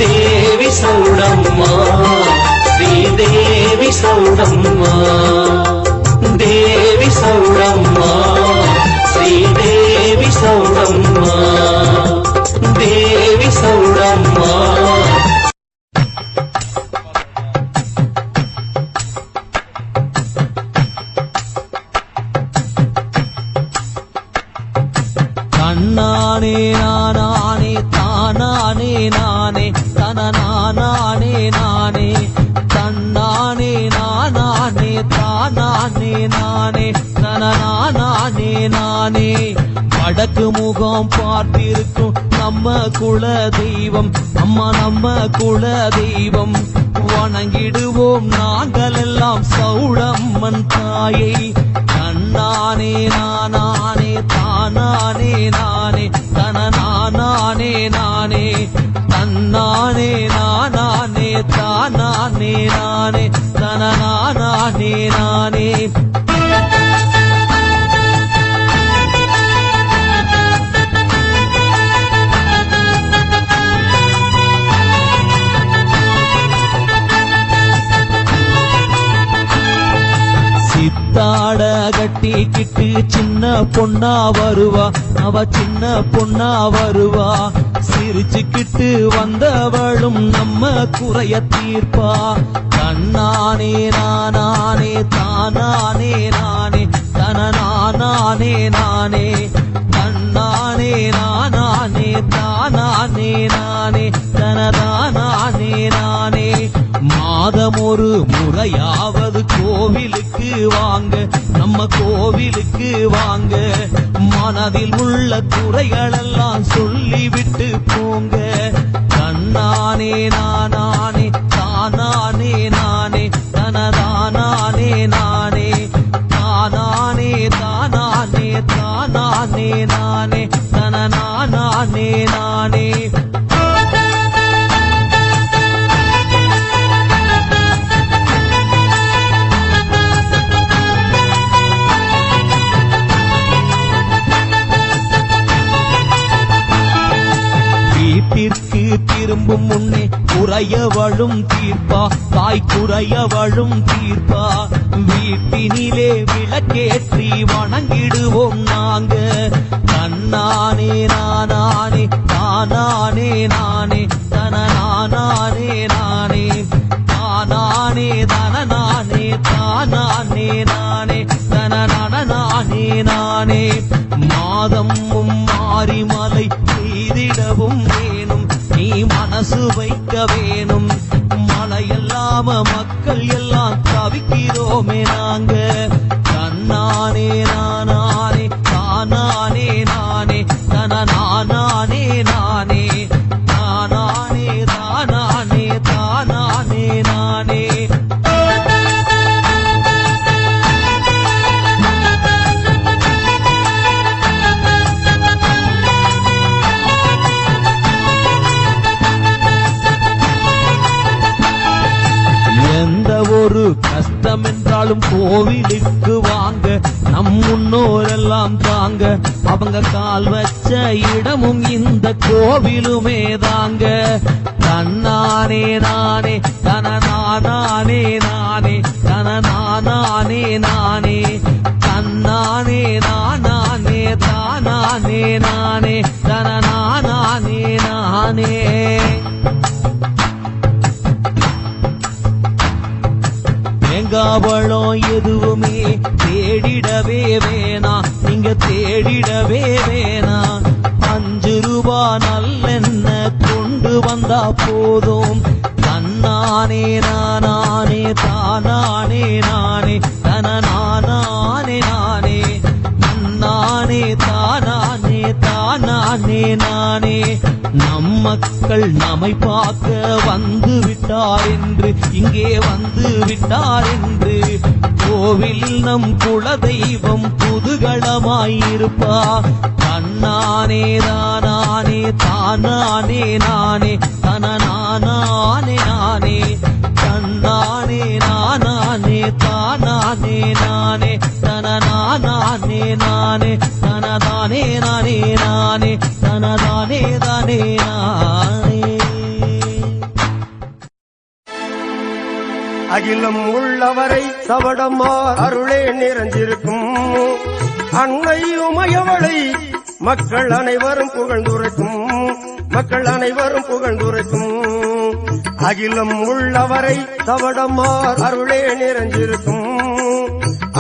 தேவி சௌடம்மா ஸ்ரீதேவி சௌடம்மா தேவி சௌடம்மா ஸ்ரீதேவி சௌடம்மா தேவி சௌடம்மா தன்னானே நானே தானானே நானே தனநானே நானே தன்னானே நானே தானானே நானே தனநானே நானே வடக்கு முகம் பார்த்திருக்கும் நம்ம குல தெய்வம் அம்மா நம்ம குல தெய்வம் வணங்கிடுவோம் நாங்கள் எல்லாம் சௌடம்மன் தாயை தன்னானே நானே தானானே நானே தனநானே நானே தன்னானே நானே தானானே நானே தனநானே நானே சித்தாட கட்டிக்கிட்டு சின்ன பொண்ணா வருவா அவ சின்ன பொண்ணா வருவா சிரிச்சுக்கிட்டு வந்தவளும் நம்ம குறைய தீர்ப்பா தன்னானே நானே தானானே நானே தனநானே நானே தன்னானே நானே தானானே நானே தனதானே நானே மாதம் ஒரு முறையாவது கோவிலுக்கு வாங்க நம்ம கோவிலுக்கு வாங்க மனதில் உள்ள குறைகளெல்லாம் சொல்லிவிட்டு போங்க தன்னானே நானே தானானே நானே தனதானே நானே தானானே தானானே தானானே நானே தனநானே நானே வீட்டிற்கு திரும்பும் முன்னே குறையவளும் தீர்ப்பா தாய் குறையவளும் தீர்ப்பா வீட்டினிலே விளக்கேற்றி வணங்கிடுவோம் நாங்க தன்னானே நானே தானானே நானே தனநானே நானே தானானே தனநானே தானானே நானே தனநானே நானே மாதமும் மாரிமலை செய்திடவும் வேணும் நீ மனசு வைக்க வேணும் மழையெல்லாம மக்கள் எல்லாம் தவிக்கிறோமே நாங்க தன்னானே நானே தானானே நானே தனநானே நானே தானானே தானானே தானானே நானே என்றாலும் கோவிலுக்கு வாங்க, நம் முன்னோரெல்லாம் தாங்க, அவங்க கால் வச்ச இடமும் இந்த கோவிலுமே தாங்க. தன்னானே நானே தனநானே நானே தனநானே நானே தன்னானே நானே தானே நானே தனநானே நானே. தேங்காவளம் எதுவுமே தேடிடவே வேணா, நீங்க தேடிடவே வேணா. 5 ரூபா நல்லெண்ண கொண்டு வந்தா போதும். தன்னானே நானே தானே நானே தனநானே நானே தன்னானே தானே நானே. நம் மக்கள் நம்மை பார்க்க வந்து விட்டார் என்று, இங்கே வந்து விட்டார் என்று, கோவிலில் நம் குலதெய்வம் குதூகலமாயிருப்பா. தன்னானே தானே நானே தனநானே நானே தன்னானே தானே நானே தனநானே நானே தனதானே நானே தனதானே நானே. அகிலம் உள்ளவரை சவடமார் அருளே நிறைஞ்சிருக்கும். அன்னை உமையவளை மக்கள் அனைவரும் புகழ்ந்துரைக்கும், மக்கள் அனைவரும் புகழ்ந்துரைக்கும். அகிலம் உள்ளவரை சவடமார் அருளே நிறைஞ்சிருக்கும்.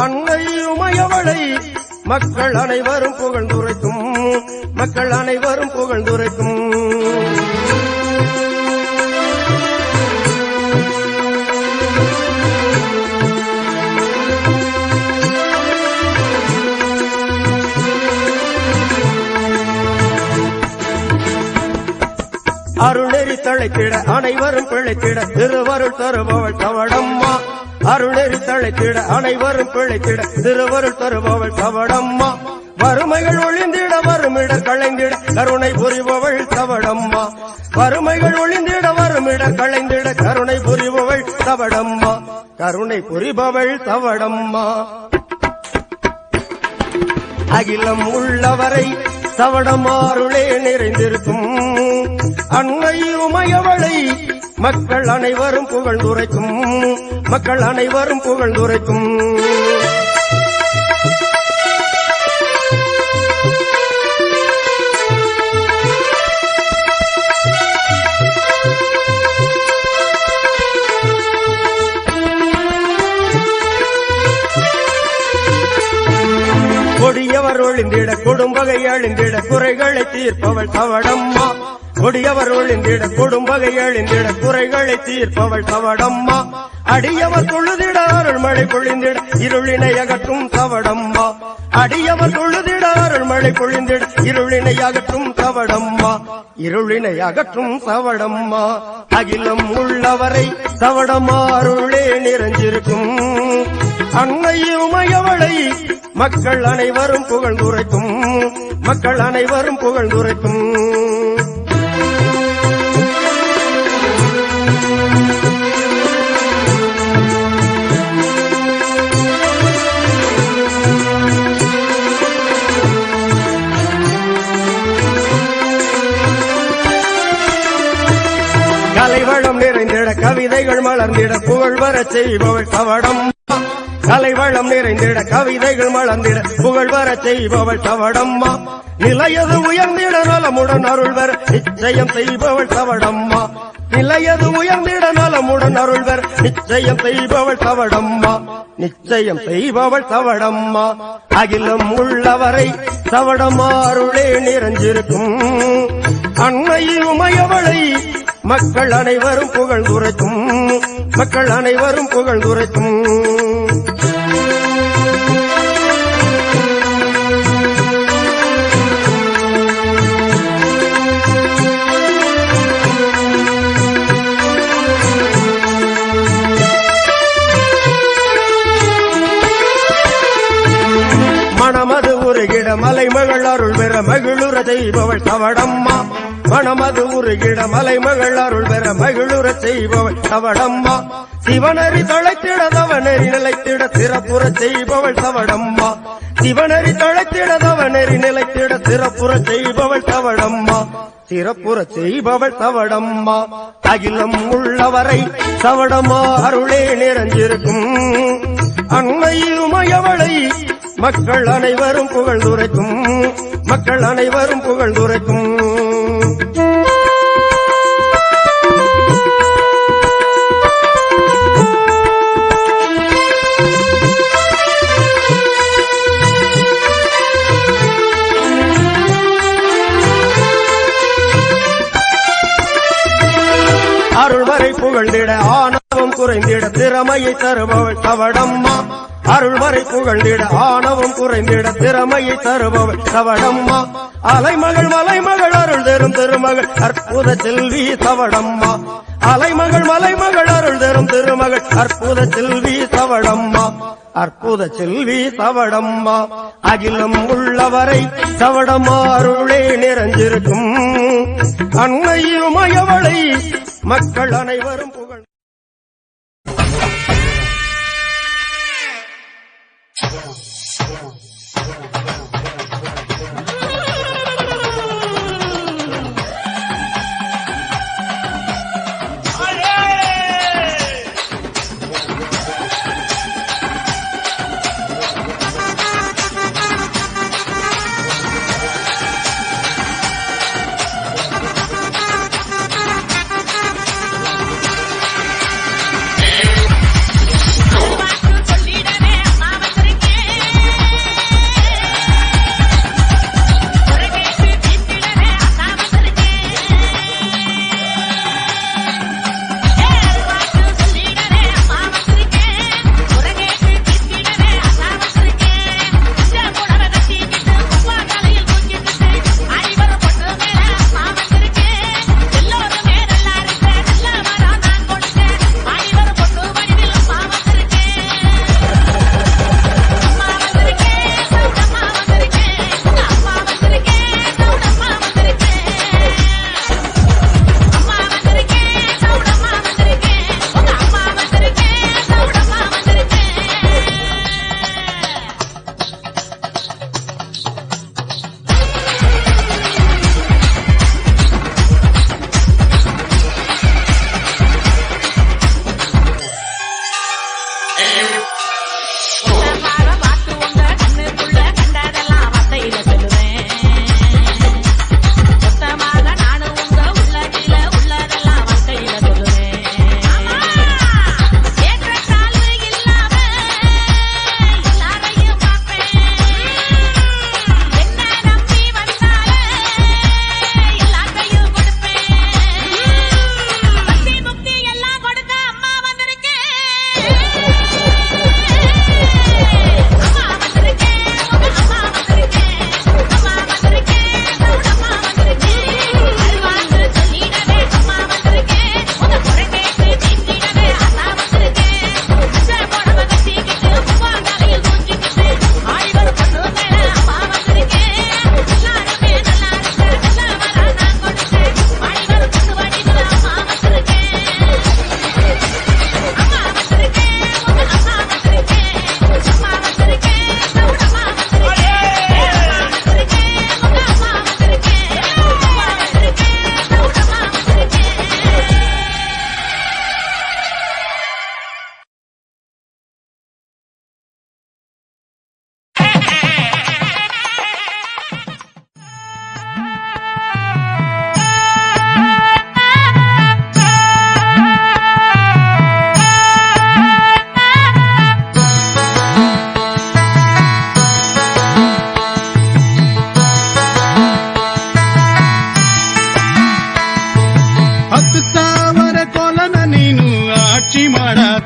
அன்னை உமையவளை மக்கள் அனைவரும் புகழ்ந்துரைக்கும், மக்கள் அனைவரும் புகழ்ந்துரைக்கும். அருளெறி தழைத்திட அனைவரும் பிழைத்திட திருவருள் தருபவள் சவடம்மா. அருளெறி தழைத்திட அனைவரும் பிழைத்திட திருவருள் தருபவள் சவடம்மா. வறுமைகள் ஒளிந்திட வருமிட களைந்திட கருணை புரிபவள் சவடம்மா. வறுமைகள் ஒளிந்திட வருமிட களைந்திட கருணை புரிபவள் சவடம்மா. கருணை புரிபவள் சவடம்மா. அகிலம் உள்ளவரை சவடமாருளே நிறைந்திருக்கும். அன்னை உமையவளை மக்கள் அனைவரும் புகழ்ந்துரைக்கும், மக்கள் அனைவரும் புகழ்ந்துரைக்கும். கொடியவர் ஒளிந்திட கொடும்பகை அழிந்திட குறைகளை தீர்ப்பவள் சவடம்மா. கொடியவர் ஒளிந்திட கொடும்பகை அழிந்திட குறைகளை தீர்ப்பவள் சவடம்மா. அடியவர் தொழுதிட அருள்மழை பொழிந்திட இருளினை அகற்றும் சவடம்மா. அடியவர் தொழுதிட அருள்மழை பொழிந்திட இருளினை அகற்றும் சவடம்மா. இருளினை அகற்றும் சவடம்மா. அகிலம் உள்ளவரை சவடமாருளே நிறைஞ்சிருக்கும். அன்னை உமையவளை மக்கள் அனைவரும் புகழ்ந்துரைக்கும், மக்கள் அனைவரும் புகழ்ந்துரைக்கும். கலைவளம் நிறைந்திட கவிதைகள் மலர்ந்திட புகழ் வரச் செய்பவள் சவடம்மா. கலைவளம் நிறைந்திட கவிதைகள் மலர்ந்திட புகழ் வரச் செய்பவள் சவடம்மா. நிலையது உயர்ந்திட நலமுடன் அருள்வர் நிச்சயம் செய்பவள் சவடம்மா. நிலையது உயர்ந்திட நலமுடன் அருள்வர் நிச்சயம் செய்பவள் சவடம்மா. நிச்சயம் செய்பவள் சவடம்மா. அகிலம் உள்ளவரை சவடமாருளே நிறைஞ்சிருக்கும். அன்னை உமையவளை மக்கள் அனைவரும் புகழ்ந்துரைக்கும், மக்கள் அனைவரும் புகழ்ந்துரைக்கும். மனமது உருகிட மலைமகள் அருள் பெற மகிழுற செய்பவள் சவடம்மா. மணமது உருகிட மலைமகள் அருள் பெற மகிழுறச் செய்பவள் தவடம்மா சிவனரி தழைத்திட தவநெறி நிலைத்திட சிறப்புறச் செய்பவள் தவடம்மா சிவனரி தழைத்திட தவநெறி நிலைத்திட சிறப்புறச் செய்பவள் தவடம்மா சிறப்புறச் செய்பவள் தவடம்மா அகிலம் உள்ளவரை தவடம்மா அருளே நிறைஞ்சிருக்கும் அன்னையுமையவளை மக்கள் அனைவரும் புகழ்ந்துரைக்கும் மக்கள் அனைவரும் புகழ்ந்துரைக்கும் அருள்வரை புகழ்ந்திட ஆணவம் குறைந்திட திறமையை தருபவள் தவடம்மா அருள்வரை புகழ்ந்திட ஆணவம் குறைந்திட திறமையை தருபவள் தவடம்மா அலைமகள் மலைமகள் அருள் தரும் திருமகள் அற்புத செல்வி தவடம்மா அலைமகள் மலைமகள் அருள் தரும் திருமகள் அற்புத செல்வி தவடம்மா அற்புத செல்வி தவடம்மா அகிலம் உள்ளவரை தவடம்மா அருளே நிறைஞ்சிருக்கும் அன்னையுமையவளை மக்கள் அனைவரும் புகழ்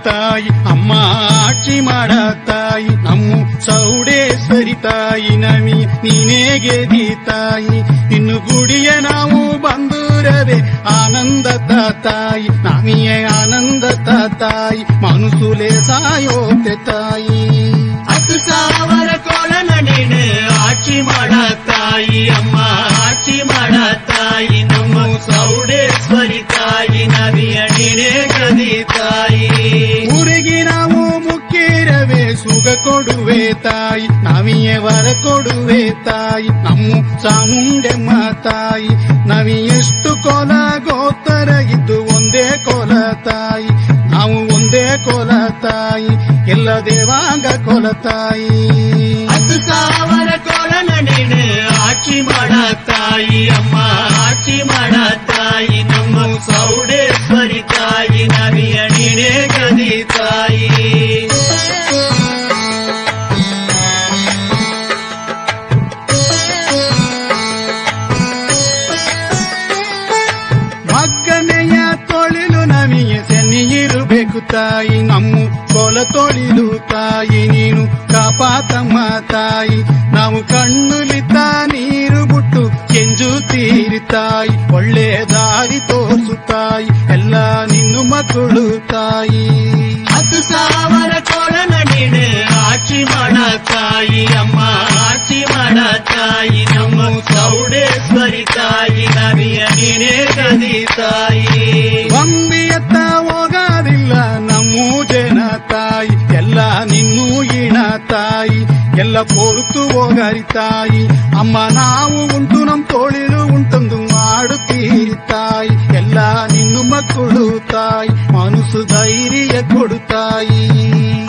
ತಾಯಿ ಅಮ್ಮ ಆಚಿ ಮಾಡ ತಾಯಿ ನಮ್ಮ ಚೌಡೇಶ್ವರಿ ತಾಯಿ ನಮಿ ನೀನೇ ಗೆದಿ ತಾಯಿ ನಿನ್ನು ಗುಡಿಯ ನಾವು ಬಂದೂರದೆ ಆನಂದ ತಾಯಿ ನಾಮಿಯೇ ಆನಂದ ತಾಯಿ ಮನಸುಲೆ ಸಾಯೋತೆ ತಾಯಿ 10,000 ಕೋಲನ ನೀನು ಆಚಿ ಮಾಡ ತಾಯಿ ಅಮ್ಮ ಆಚಿ ಮಾಡ ತಾಯಿ ನಮ್ಮ ಚೌಡೇಶ್ವರಿ ತಾಯಿ ನವಿಯ ನೀನೇ ಗದಿ ತಾಯಿ ಊರಿಗೆ ನಾವು ಮುಕ್ಕಿರವೆ ಸುಖ ಕೊಡುವೆ ತಾಯಿ ನವಿಯೇ ವರ ಕೊಡುವೆ ತಾಯಿ ನಮ್ಮ ಚಾಮುಂಡಮ್ಮ ತಾಯಿ ನವಿ ಎಷ್ಟು ಕೋಲ ಗೋತರ ಇದ್ದು ಒಂದೇ ಕೋಲ ತಾಯಿ ನಾವು ಒಂದೇ ಕೋಲ ತಾಯಿ ಎಲ್ಲ ದೇವಾಂಗ ಕೋಲ ತಾಯಿ 10,000 ಕೋಲ ನೀನೆ ಆಚಿ ಮಾಡ ತಾಯಿ ಅಮ್ಮ ಆಚಿ ಮಾಡ ತಾಯಿ ನಮ್ಮ ಚೌಡೇಶ್ವರಿ ತಾಯಿ ನವಿಯ ನೀನೇ ಗದಿ ತಾಯಿ ಮಗ್ಗನೆಯ ತೊಳಿಲು ನಮಗೆ ಸೆನ್ನಿಯಿರಬೇಕು ತಾಯಿ ನಮ್ಮ ಕೋಲ ತೊಳಿಲು ತಾಯಿ ನೀನು ಕಾಪಾತಮ್ಮ ತಾಯಿ ನಾವು ಕಣ್ಣುಲಿತ ನೀರು ಬಿಟ್ಟು ಕೆಂಜುತ್ತೀರಿ ತಾಯಿ ಒಳ್ಳೆ ದಾರಿ ತೋರಿಸು ತಾಯಿ ಎಲ್ಲ ನಿನ್ನ ಮಕ್ಕಳು ತಾಯಿ 10,000 ಕೋಲ ನೀನೆ ಆಚಿ ಮಾಡ ತಾಯಿ ಅಮ್ಮ ಆಚಿ ಮಾಡ ತಾಯಿ ನಮ್ಮ ಚೌಡೇಶ್ವರಿ ತಾಯಿ ನವಿಯ ನೀನೇ ಗದಿ ತಾಯಿ ಬಂಬಿಯತ್ತ ಹೋಗೋದಿಲ್ಲ ನಮ್ಮ ಜನ ತಾಯಿ ಎಲ್ಲ ನಿನ್ನೂ ಈಣ ತಾಯಿ ಎಲ್ಲ ಪೋರುತ್ತು ಹೋಗಾರಿ ತಾಯಿ ಅಮ್ಮ ನಾವು ಉಂಟು ನಮ್ ತೋಳಿಲು ಉಂಟೊಂದು ಮಾಡುತ್ತೀರಿ ತಾಯಿ ಎಲ್ಲ ನಿನ್ನ ಮಕ್ಕಳು ತಾಯಿ ಮನಸ್ಸು ಧೈರ್ಯ ಕೊಡು ತಾಯಿ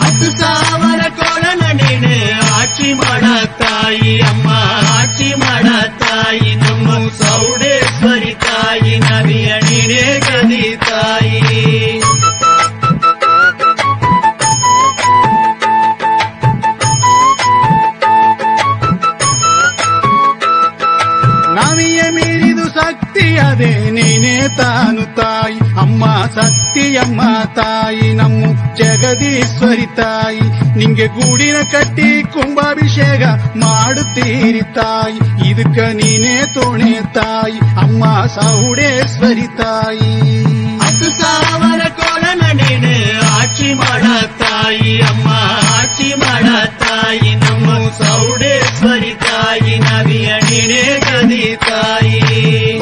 10,000 ಕೋಲ ನೀನೆ ಆಚಿ ಮಾಡ ತಾಯಿ ಅಮ್ಮ ಆಚಿ ಮಾಡ ತಾಯಿ ನಮ್ಮ ಚೌಡೇಶ್ವರಿ ತಾಯಿ ನವಿಯ ನೀನೇ ಗದಿ ತಾಯಿ ನಾವಿಯ ಮೀರಿದು ಶಕ್ತಿ ಅದೇ ನೀನೇ ತಾನು ತಾಯಿ ಅಮ್ಮ ಶಕ್ತಿಯಮ್ಮ ತಾಯಿ ನಮ್ಮ ಜಗದೀಶ್ವರಿ ತಾಯಿ ನಿಂಗೆ ಗೂಡಿನ ಕಟ್ಟಿ ಕುಂಭಾಭಿಷೇಕ ಮಾಡುತ್ತೀರಿ ತಾಯಿ ಇದಕ್ಕ ನೀನೇ ತೋಣೆ ತಾಯಿ ಅಮ್ಮ ಚೌಡೇಶ್ವರಿ ತಾಯಿ 10,000 ಕೋಲ ನೀನೆ ಆಚಿ ಮಾಡ ತಾಯಿ ಅಮ್ಮ ಆಚಿ ಮಾಡ ತಾಯಿ ನಮ್ಮ ಚೌಡೇಶ್ವರಿ ತಾಯಿ ನವಿಯ ನೀನೇ ಗದಿ ತಾಯಿ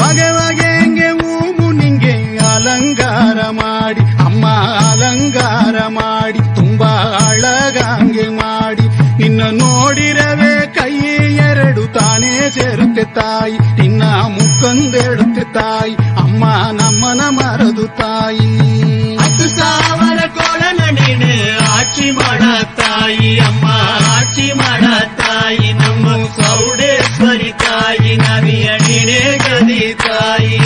ಬಗೆ ಬಗೆಂಗೆ ಹೂವು ನಿಂಗೆ ಅಲಂಕಾರ ಮಾಡಿ ಅಮ್ಮ ಅಲಂಕಾರ ಮಾಡಿ ತುಂಬಾ ಅಳಗಂಗೆ ಮಾಡಿ ನಿನ್ನ ನೋಡಿರವೆ ಕೈ ಎರಡು ತಾನೇ ಸೇರುತ್ತೆ ತಾಯಿ ನಿನ್ನ ಮುಖಂದೇಳುತ್ತೆ ತಾಯಿ ಅಮ್ಮ ನಮ್ಮನ ಮರದು ತಾಯಿ 10,000 ಕೋಲ ನೀನೆ ಆಚಿ ಮಾಡ ತಾಯಿ ಅಮ್ಮ ಆಚಿ ಮಾಡ ತಾಯಿ ನಮ್ಮ ಚೌಡೇಶ್ವರಿ ತಾಯಿ ನವಿಯ ನೀನೇ ಗದಿ ತಾಯಿ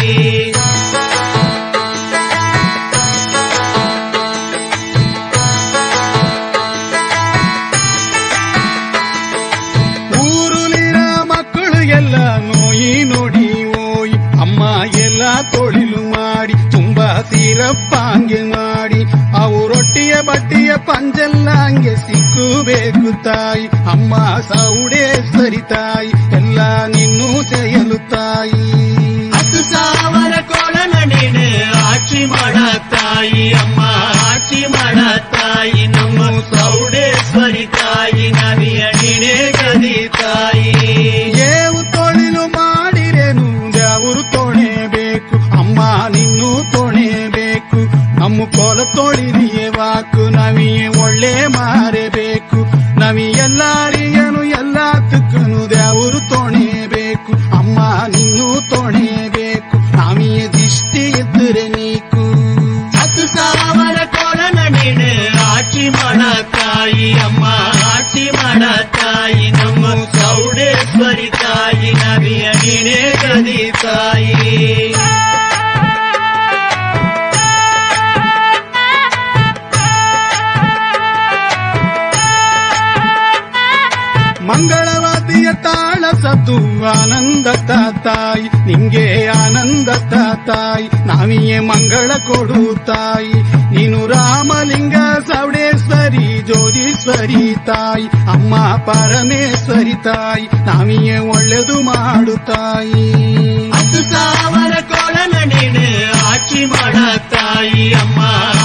ಊರುಲಿರ ಮಕ್ಕಳು ಎಲ್ಲ ನೋಯಿ ನೋಡಿ ಓಯ್ ಅಮ್ಮ ಎಲ್ಲ ತೊಳಿಲು ಮಾಡಿ ತುಂಬಾ ತೀರಪ್ಪಾಂಗೆ ಮಾಡಿ ಅವು ರೊಟ್ಟಿಯ ಬಟ್ಟಿಯ ಪಂಜೆಲ್ಲ ಹಂಗೆ ಸಿಕ್ಕಬೇಕು ತಾಯಿ ಅಮ್ಮ ಚೌಡೇಶ್ವರಿ ತಾಯಿ ಎಲ್ಲ ನಿನ್ನೂ ಸೇಯಲು ತಾಯಿ 10,000 ಕೋಲ ನೀನೆ ಆಚಿ ಮಾಡ ತಾಯಿ ಅಮ್ಮ ಆಚಿ ಮಾಡ ತಾಯಿ ನಮ್ಮ ಚೌಡೇಶ್ವರಿ ತಾಯಿ ನವಿಯ ನೀನೇ ಗದಿ ತಾಯಿ ಏವು ತೊಳಿಲು ಮಾಡಿರೇನು ದೇವರು ತೊಳೆಬೇಕು ಅಮ್ಮ ನಿನ್ನೂ ತೊಳೆಬೇಕು ನಮ್ಮ ಕೋಲ ತೊಳಿಲಿಯೇ ವಾಕು ನವಿಯೇ ಒಳ್ಳೆ ಮಾರಬೇಕು ನವಿ ಎಲ್ಲರಿಗನು ಎಲ್ಲ ತುಕ್ಕನು ದೇವರು ತೊಳೆಬೇಕು ಅಮ್ಮ ನಿನ್ನೂ ತೊಳೆಬೇಕು ನವಿಯ ದಿಷ್ಟಿ ಇದ್ದರೆ ನೀಕು 10,000 ಕೋಲ ನೀನೆ ಆಚಿ ಮಾಡ ತಾಯಿ ಅಮ್ಮ ಆಚಿ ಮಾಡ ತಾಯಿ ನಮ್ಮ ಚೌಡೇಶ್ವರಿ ತಾಯಿ ನವಿಯ ನೀನೇ ಗದಿ ತಾಯಿ ಮಂಗಳವಾದಿಯ ತಾಳ ಸದ್ದು ಆನಂದ ತಾಯಿ ನಿಂಗೆ ಆನಂದ ತಾಯಿ ನಾವಿಯೇ ಮಂಗಳ ಕೊಡು ತಾಯಿ ನೀನು ರಾಮಲಿಂಗ ಚೌಡೇಶ್ವರಿ ಜೋಗೀಶ್ವರಿ ತಾಯಿ ಅಮ್ಮ ಪರಮೇಶ್ವರಿ ತಾಯಿ ನಾವಿಯೇ ಒಳ್ಳೆದು ಮಾಡು ತಾಯಿ 10,000 ಕೋಲ ನೀನೆ ಆಚಿ ಮಾಡ ತಾಯಿ ಅಮ್ಮ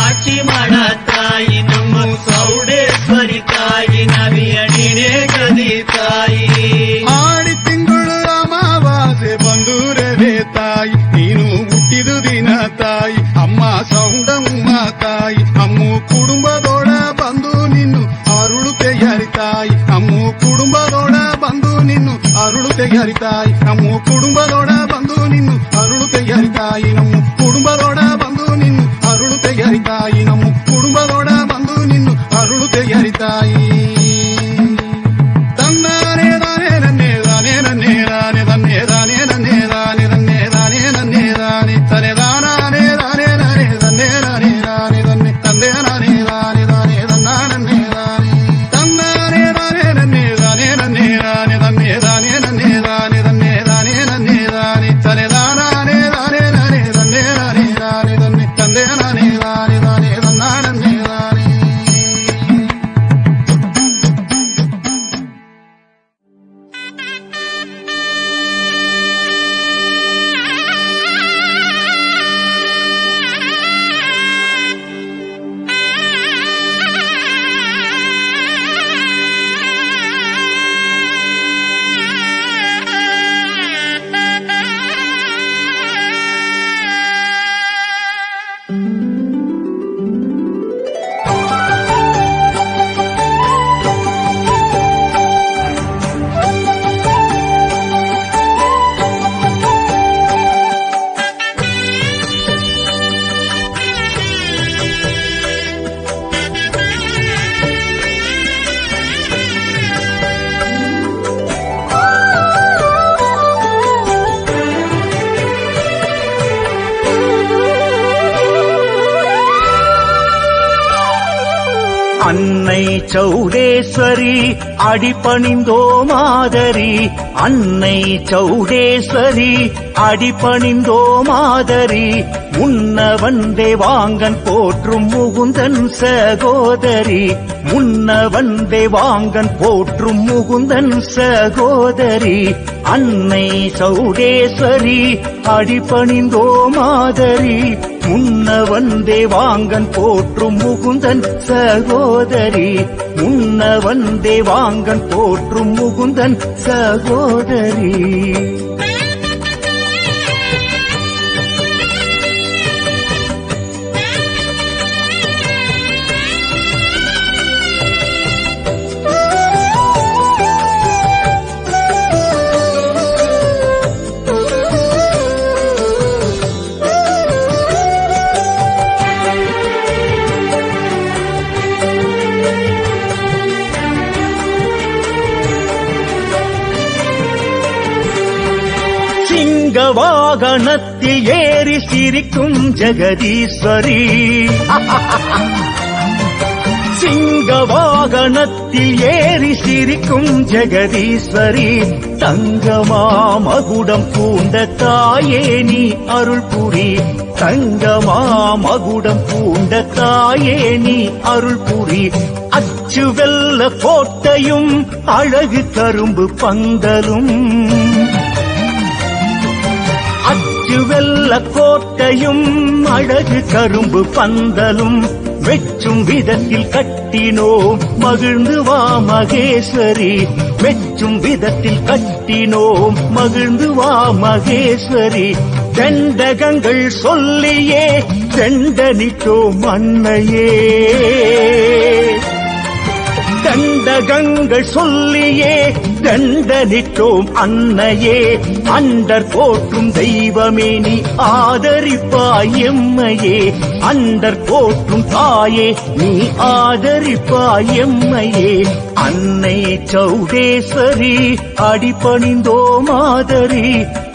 ಆಚಿ ಮಾಡ ತಾಯಿ ನಮ್ಮ ಚೌಡೇಶ್ವರಿ ತಾಯಿ ನವಿಯ ನೀನೇ ಗದಿ ತಾಯಿ ಆಡಿ ತಿಂಗಳು ಅಮಾವಾಸ್ಯೆ ಬಂದೂರವೇ ತಾಯಿ ನೀನು ಕುಟುಂಬದೋಡ ಬಂದು ನಿನ್ನು ಅರುಳು ತೆಗೆಯರಿತಾಯಿ ನಮ್ಮ ಕುಟುಂಬದೋಡ ಬಂದು ನಿನ್ನು ಅರುಳು ತೆಗೆಯರಿತಾಯಿ ನಮ್ಮ ಕುಟುಂಬದೋಡ ಬಂದು ನಿನ್ನು ಅರುಳು ತೆಗೆಯರಿತಾಯಿ ನಮ್ಮ ಕುಟುಂಬದೋಡ ಬಂದು ನಿನ್ನು ಅರುಳು ತೆಗೆಯರಿತಾಯಿ ನಮ್ಮ ಕುಟುಂಬದೋಡ ಬಂದು ನಿನ್ನು ಅರುಳು ತೆಗೆಯರಿತಾಯಿ ತನ್ನಾನೇ ದಾನೇ ನನ್ನೇ ದಾನೇ ನನ್ನೇ ದಾನೆ ತನ್ನೇ ದಾನೇ ನನ್ನೇ ದಾನೆ ತನ್ನೇ ದಾನೇ ನನ್ನೇ ದಾನೆ ತನೆ ದಾನೇ ದಾನೇ ದಾನೆ ತನ್ನೇ ದಾನೇ ದಾನೆ ತನ್ನೆ ತಂದೆ ನಾನೇ ದಾನೆ ದಾನೆ ತನ್ನ ನನ್ನೇ ದಾನೆ ತನ್ನಾನೇ ದಾನೇ ನನ್ನೇ ದಾನೇ ನನ್ನೇ ದಾನೆ ತನ್ನೇ ದಾನೇ ನನ್ನೇ ದಾನೆ ತನ್ನೇ ದಾನೇ ನನ್ನೇ ದಾನೆ ತನೆ ದಾನೇ ದಾನೇ ದಾನೆ ತನ್ನೇ ದಾನೇ ದಾನೆ ತನ್ನೆ ತಂದೆ ನಾನೇ ದಾನೆ ದಾನೆ ತನ್ನ ನನ್ನೇ ದಾನೆ அன்னை சௌடேஸ்வரி அடிபணிந்தோ மாதரி அன்னை சௌடேஸ்வரி அடிபணிந்தோ மாதரி முன்னவந்தே வாங்கன் போற்றும் முகுந்தன் சகோதரி முன்னவந்தே வாங்கன் போற்றும் முகுந்தன் சகோதரி அன்னை சௌடேஸ்வரி அடிபணிந்தோ மாதரி முன்னவந்தே வாங்கன் போற்றும் முகுந்தன் சகோதரி முன்னவந்தே வாங்கன் போற்றும் முகுந்தன் சகோதரி வாகனத்தில் ஏறி சிரிக்கும் ஜெகதீஸ்வரி சிங்க வாகனத்தில் ஏறி சிரிக்கும் ஜெகதீஸ்வரி தங்கமா மகுடம் பூண்ட தாயே நீ அருள் புரி தங்கமா மகுடம் பூண்ட தாயே நீ அருள் புரி அச்சு வெல்ல கோட்டையும் அழகு கரும்பு பந்தலும் வெல்ல கோட்டையும் அழகு கரும்பு பந்தலும் வெச்சும் விதத்தில் கட்டினோம் மகிழ்ந்து வா மகேஸ்வரி வெச்சும் விதத்தில் கட்டினோம் மகிழ்ந்து வா மகேஸ்வரி தண்டகங்கள் சொல்லியே தண்டனிட்டோம் அன்னையே தண்டகங்கள் சொல்லியே தண்டனிட்டோம் அன்னையே அண்டர் போற்றும் தெய்வமே நீ ஆதரிப்பாய் எம்மையே அண்டர் போற்றும் தாயே நீ ஆதரிப்பாய் எம்மையே அன்னை சௌடேஸ்வரி அடிபணிந்தோ மாதரி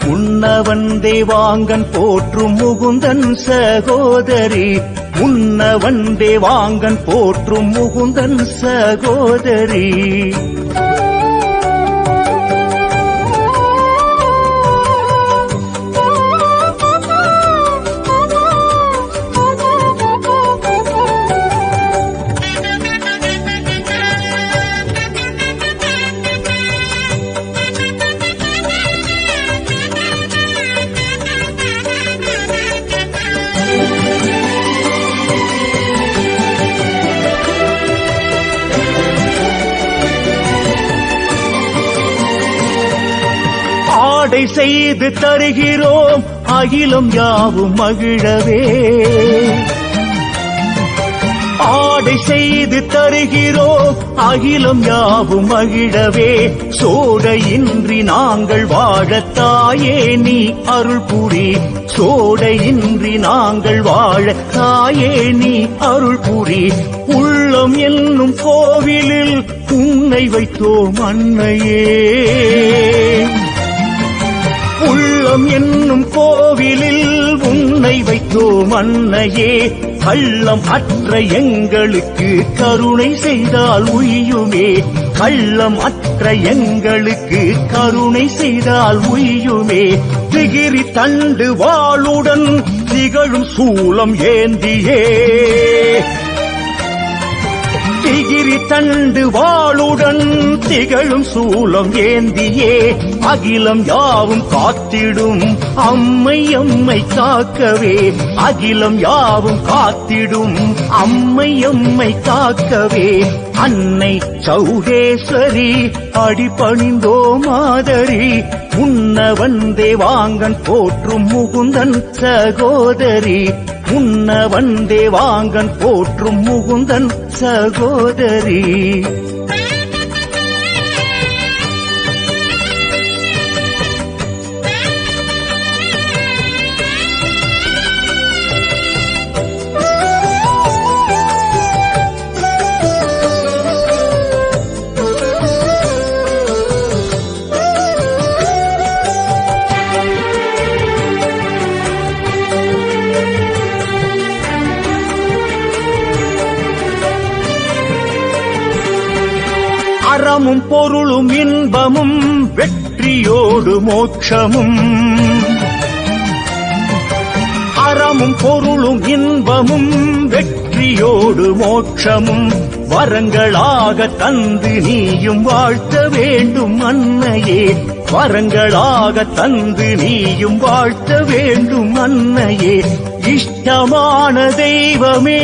முன்னவந்தே வாங்கன் போற்றும் முகுந்தன் சகோதரி முன்னவந்தே வாங்கன் போற்றும் முகுந்தன் சகோதரி ஆடை செய்து ஆடை செய்து தருகிறோம் அகிலம் யாவும் மகிழவே சோடையின்றி நாங்கள் வாழத்தாயே நீ அருள் புரி சோடையின்றி நாங்கள் வாழத்தாயே நீ அருள் புரி உள்ளம் என்னும் கோவிலில் உன்னை வைத்தோம் அன்னையே உள்ளம் என்னும் கோவிலில் உன்னை வைத்தோம் அன்னையே கள்ளம் அற்ற எங்களுக்கு கருணை செய்தால் உய்யுமே கள்ளம் அற்ற எங்களுக்கு கருணை செய்தால் உய்யுமே திகிரி தண்டு வாளுடன் திகழும் சூலம் ஏந்தியே திகிரி தண்டு வாளுடன் திகழும் சூலம் ஏந்தியே அகிலம் யாவும் காத்திடும் அம்மை அம்மை காக்கவே அகிலம் யாவும் காத்திடும் அம்மை அம்மை காக்கவே அன்னை சௌடேஸ்வரி அடிபணிந்தோ மாதரி உன்ன வந்தே வாங்கன் போற்றும் முகுந்தன் சகோதரி உன்ன வந்தே வாங்கன் போற்றும் முகுந்தன் சகோதரி அறமும் பொருளும் இன்பமும் வெற்றியோடு மோட்சமும் அறமும் பொருளும் இன்பமும் வெற்றியோடு மோட்சமும் வரங்களாக தந்து நீயும் வாழ்த்த வேண்டும் அன்னையே வரங்களாக தந்து நீயும் வாழ்த்த வேண்டும் அன்னையே இஷ்டமான தெய்வமே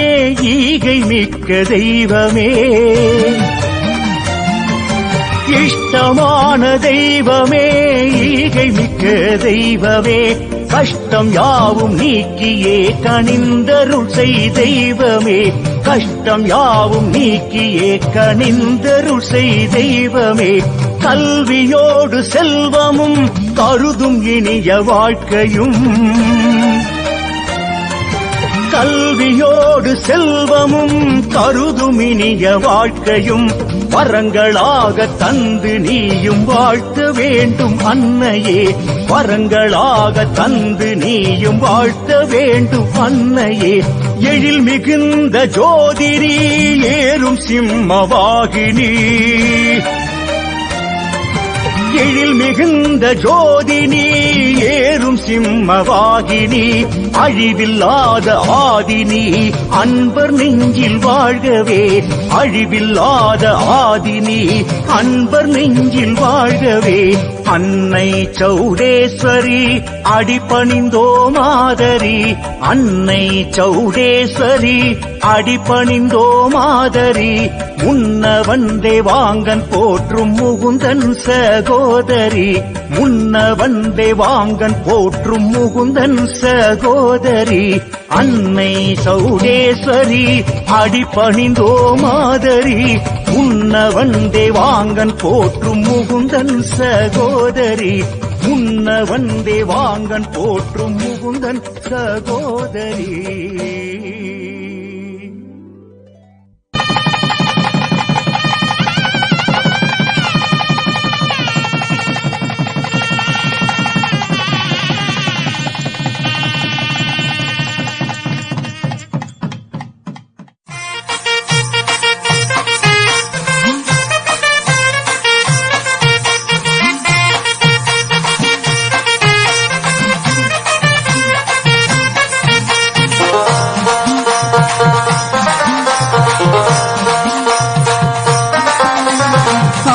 ஈகை மிக்க தெய்வமே இஷ்டமான தெய்வமே ஈகை மிக்க தெய்வமே கஷ்டம் யாவும் நீக்கியே கனிந்தருள் செய் தெய்வமே கஷ்டம் யாவும் நீக்கியே கனிந்தருள் செய் தெய்வமே கல்வியோடு செல்வமும் கருதும் இனிய வாழ்க்கையும் கல்வியோடு செல்வமும் கருதும் இனிய வாழ்க்கையும் வரங்களாக தந்து நீயும் வாழ்த்த வேண்டும் அன்னையே வரங்களாக தந்து நீயும் வாழ்த்த வேண்டும் அன்னையே எழில் மிகுந்த ஜோதிரி ஏறும் சிம்மவாகினி எழில் மிகுந்த ஜோதினி ஏறும் சிம்மவாகினி அழிவில்லாத ஆதினி அன்பர் நெஞ்சில் வாழ்கவே அழிவில்லாத ஆதினி அன்பர் நெஞ்சில் வாழ்கவே அன்னை சௌடேஸ்வரி அடிபணிந்தோ மாதரி அன்னை சௌடேஸ்வரி அடிபணிந்தோ மாதரி முன்ன வந்தே வாங்கன் போற்றும் முகுந்தன் சகோதரி முன்ன வந்தே வாங்கன் போற்றும் முகுந்தன் சகோதரி அன்னை சௌடேஸ்வரி அடிபணிந்தோ மாதரி முன்ன வந்தே வாங்கன் போற்றும் முகுந்தன் சகோதரி முன்ன வந்தே வாங்கன் போற்றும் முகுந்தன் சகோதரி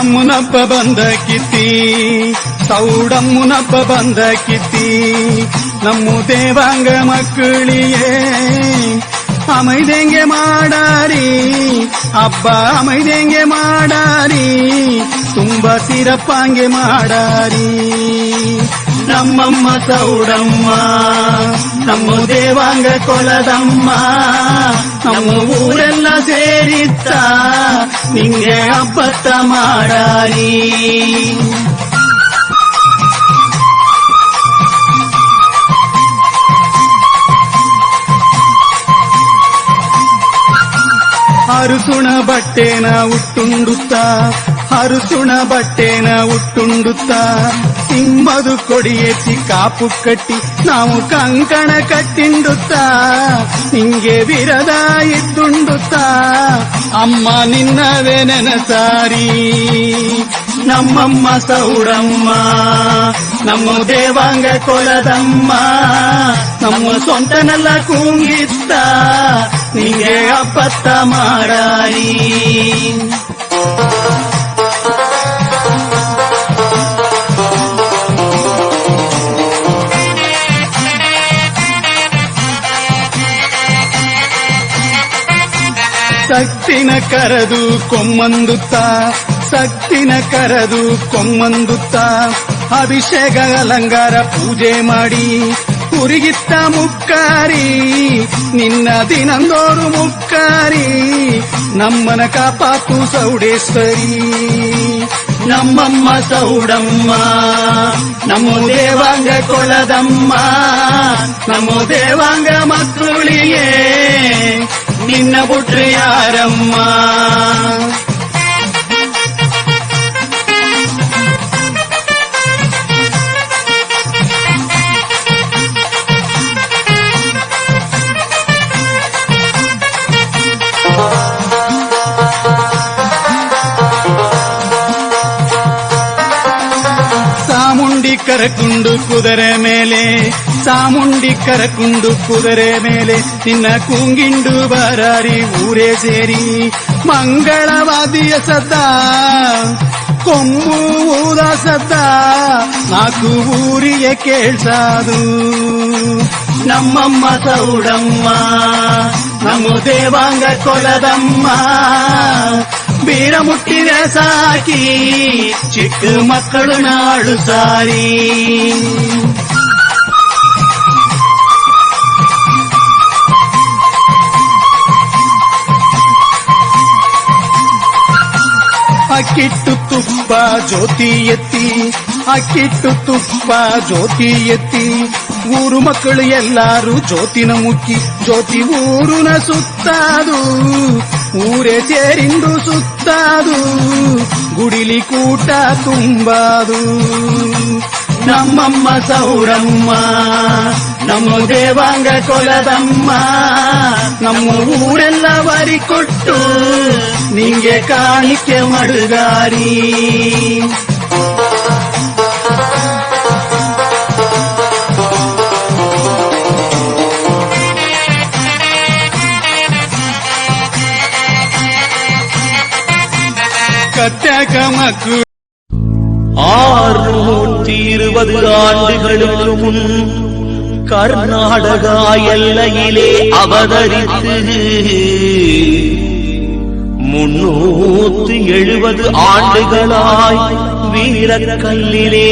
ಮುನಪ್ಪ ಬಂದ ಕಿತ್ತಿ ಸೌಡಮ್ಮುನಪ್ಪ ಬಂದ ಕಿತ್ತಿ ನಮ್ಮ ದೇವಾಂಗ ಮಕ್ಕಳಿಗೆ அமைதெங்கே மாடாரி அப்பா அமைதெங்கே மாடாரி ತುಂಬ சிறப்பாங்கே மாடாரி ನಮ್ಮಮ್ಮ ಸೌಡಮ್ಮ ನಮ್ಮ ದೇವಾಂಗ ಕೊಲದಮ್ಮ ನಮ್ಮ ಊರೆಲ್ಲ ಸೇರಿತ್ತ ನಿಂಗೆ ಹಬ್ಬತ್ತ ಮಾಡಾರಿ ಹರುಸುಣ ಬಟ್ಟೆನ ಉಟ್ಟುಂಡುತ್ತಾ ಹರುಸುಣ ಬಟ್ಟೆನ ಉಟ್ಟುಂಡುತ್ತಾ ಸಿಂಹದು ಕೊಡಿ ಎತ್ತಿ ಕಾಪು ಕಟ್ಟಿ ನಾವು ಕಂಕಣ ಕಟ್ಟಿಂಡುತ್ತಾ ನಿಂಗೆ ವಿರದ ಇದ್ದುಂಡುತ್ತಾ ಅಮ್ಮ ನಿನ್ನವೇ ನೆನಸಾರಿ ನಮ್ಮಮ್ಮ ಸೌಡಮ್ಮ ನಮ್ಮ ದೇವಾಂಗ ಕೊಲದಮ್ಮ ನಮ್ಮ ಸ್ವಂತನೆಲ್ಲ ಕೂಗಿತ್ತ ನಿಂಗೆ ಹಬ್ಬತ್ತ ಮಾಡಾರಿ ಸಕ್ತಿನ ಕರೆದು ಕೊಮ್ಮಂದುತ್ತಾ ಸಕ್ತಿನ ಕರೆದು ಕೊಮ್ಮಂದುತ್ತಾ ಅಭಿಷೇಕ ಅಲಂಕಾರ ಪೂಜೆ ಮಾಡಿ ಹುರಿಗಿತ್ತ ಮುಕ್ಕಾರಿ ನಿನ್ನ ದಿನಂದೋರು ಮುಕ್ಕಾರಿ ನಮ್ಮನ ಕಾಪಾತು ಸೌಡೇಶ್ವರಿ ನಮ್ಮಮ್ಮ ಸೌಡಮ್ಮ ನಮ್ಮ ದೇವಾಂಗ ಕೊಲದಮ್ಮ ನಮ್ಮ ದೇವಾಂಗ ಮಕ್ಕಳಿಗೆ ನಿನ್ನ ಬುಟ್ರೆ ಯಾರಮ್ಮ ಚಾಮುಂಡಿ ಕರಕುಂಡು ಕುದುರೆ ಮೇಲೆ ಚಾಮುಂಡಿ ಕರಕುಂಡು ಕುದುರೆ ಮೇಲೆ ನಿನ್ನ ಕೂಂಗಿಂಡು ಬರಾರಿ ಊರೇ ಸೇರಿ ಮಂಗಳವಾದಿಯ ಸದ್ದ ಕೊಂಬು ಊದ ಸದ್ದ ನಾಲ್ಕು ಊರಿಗೆ ಕೇಳ್ಸಾದು ನಮ್ಮಮ್ಮ ಸೌಡಮ್ಮ ನಮ್ಮ ದೇವಾಂಗ ಕೊಲದಮ್ಮ ಬೀರ ಮುಟ್ಟಿನ ಸಾಕಿ ಚಿಕ್ಕ ಮಕ್ಕಳು ನಾಡು ಸಾರಿ ಅಕ್ಕಿಟ್ಟು ತುಪ್ಪ ಜ್ಯೋತಿ ಎತ್ತಿ ಅಕ್ಕಿಟ್ಟು ತುಪ್ಪ ಜ್ಯೋತಿ ಎತ್ತಿ ಊರು ಮಕ್ಕಳು ಎಲ್ಲಾರು ಜ್ಯೋತಿನ ಮುಕ್ಕಿ ಜ್ಯೋತಿ ಊರುನ ಸುತ್ತಾದು ಊರೇ ಸೇರಿಂದು ಸುತ್ತಾದು ಗುಡಿಲಿ ಕೂಟ ತುಂಬಾದು ನಮ್ಮಮ್ಮ ಸೌಡಮ್ಮ ನಮ್ಮ ದೇವಾಂಗ ಕೊಲದಮ್ಮ ನಮ್ಮ ಊರೆಲ್ಲ ವರಿ ಕೊಟ್ಟು ನಿಂಗೆ ಕಾಣಿಕೆ ಮಡುಗಾರಿ கட்டக மக்கு 620 ஆண்டுகளுக்கு முன் கர்நாடகா எல்லையிலே அவதரித்து 370 ஆண்டுகளாய் வீரக்கல்லிலே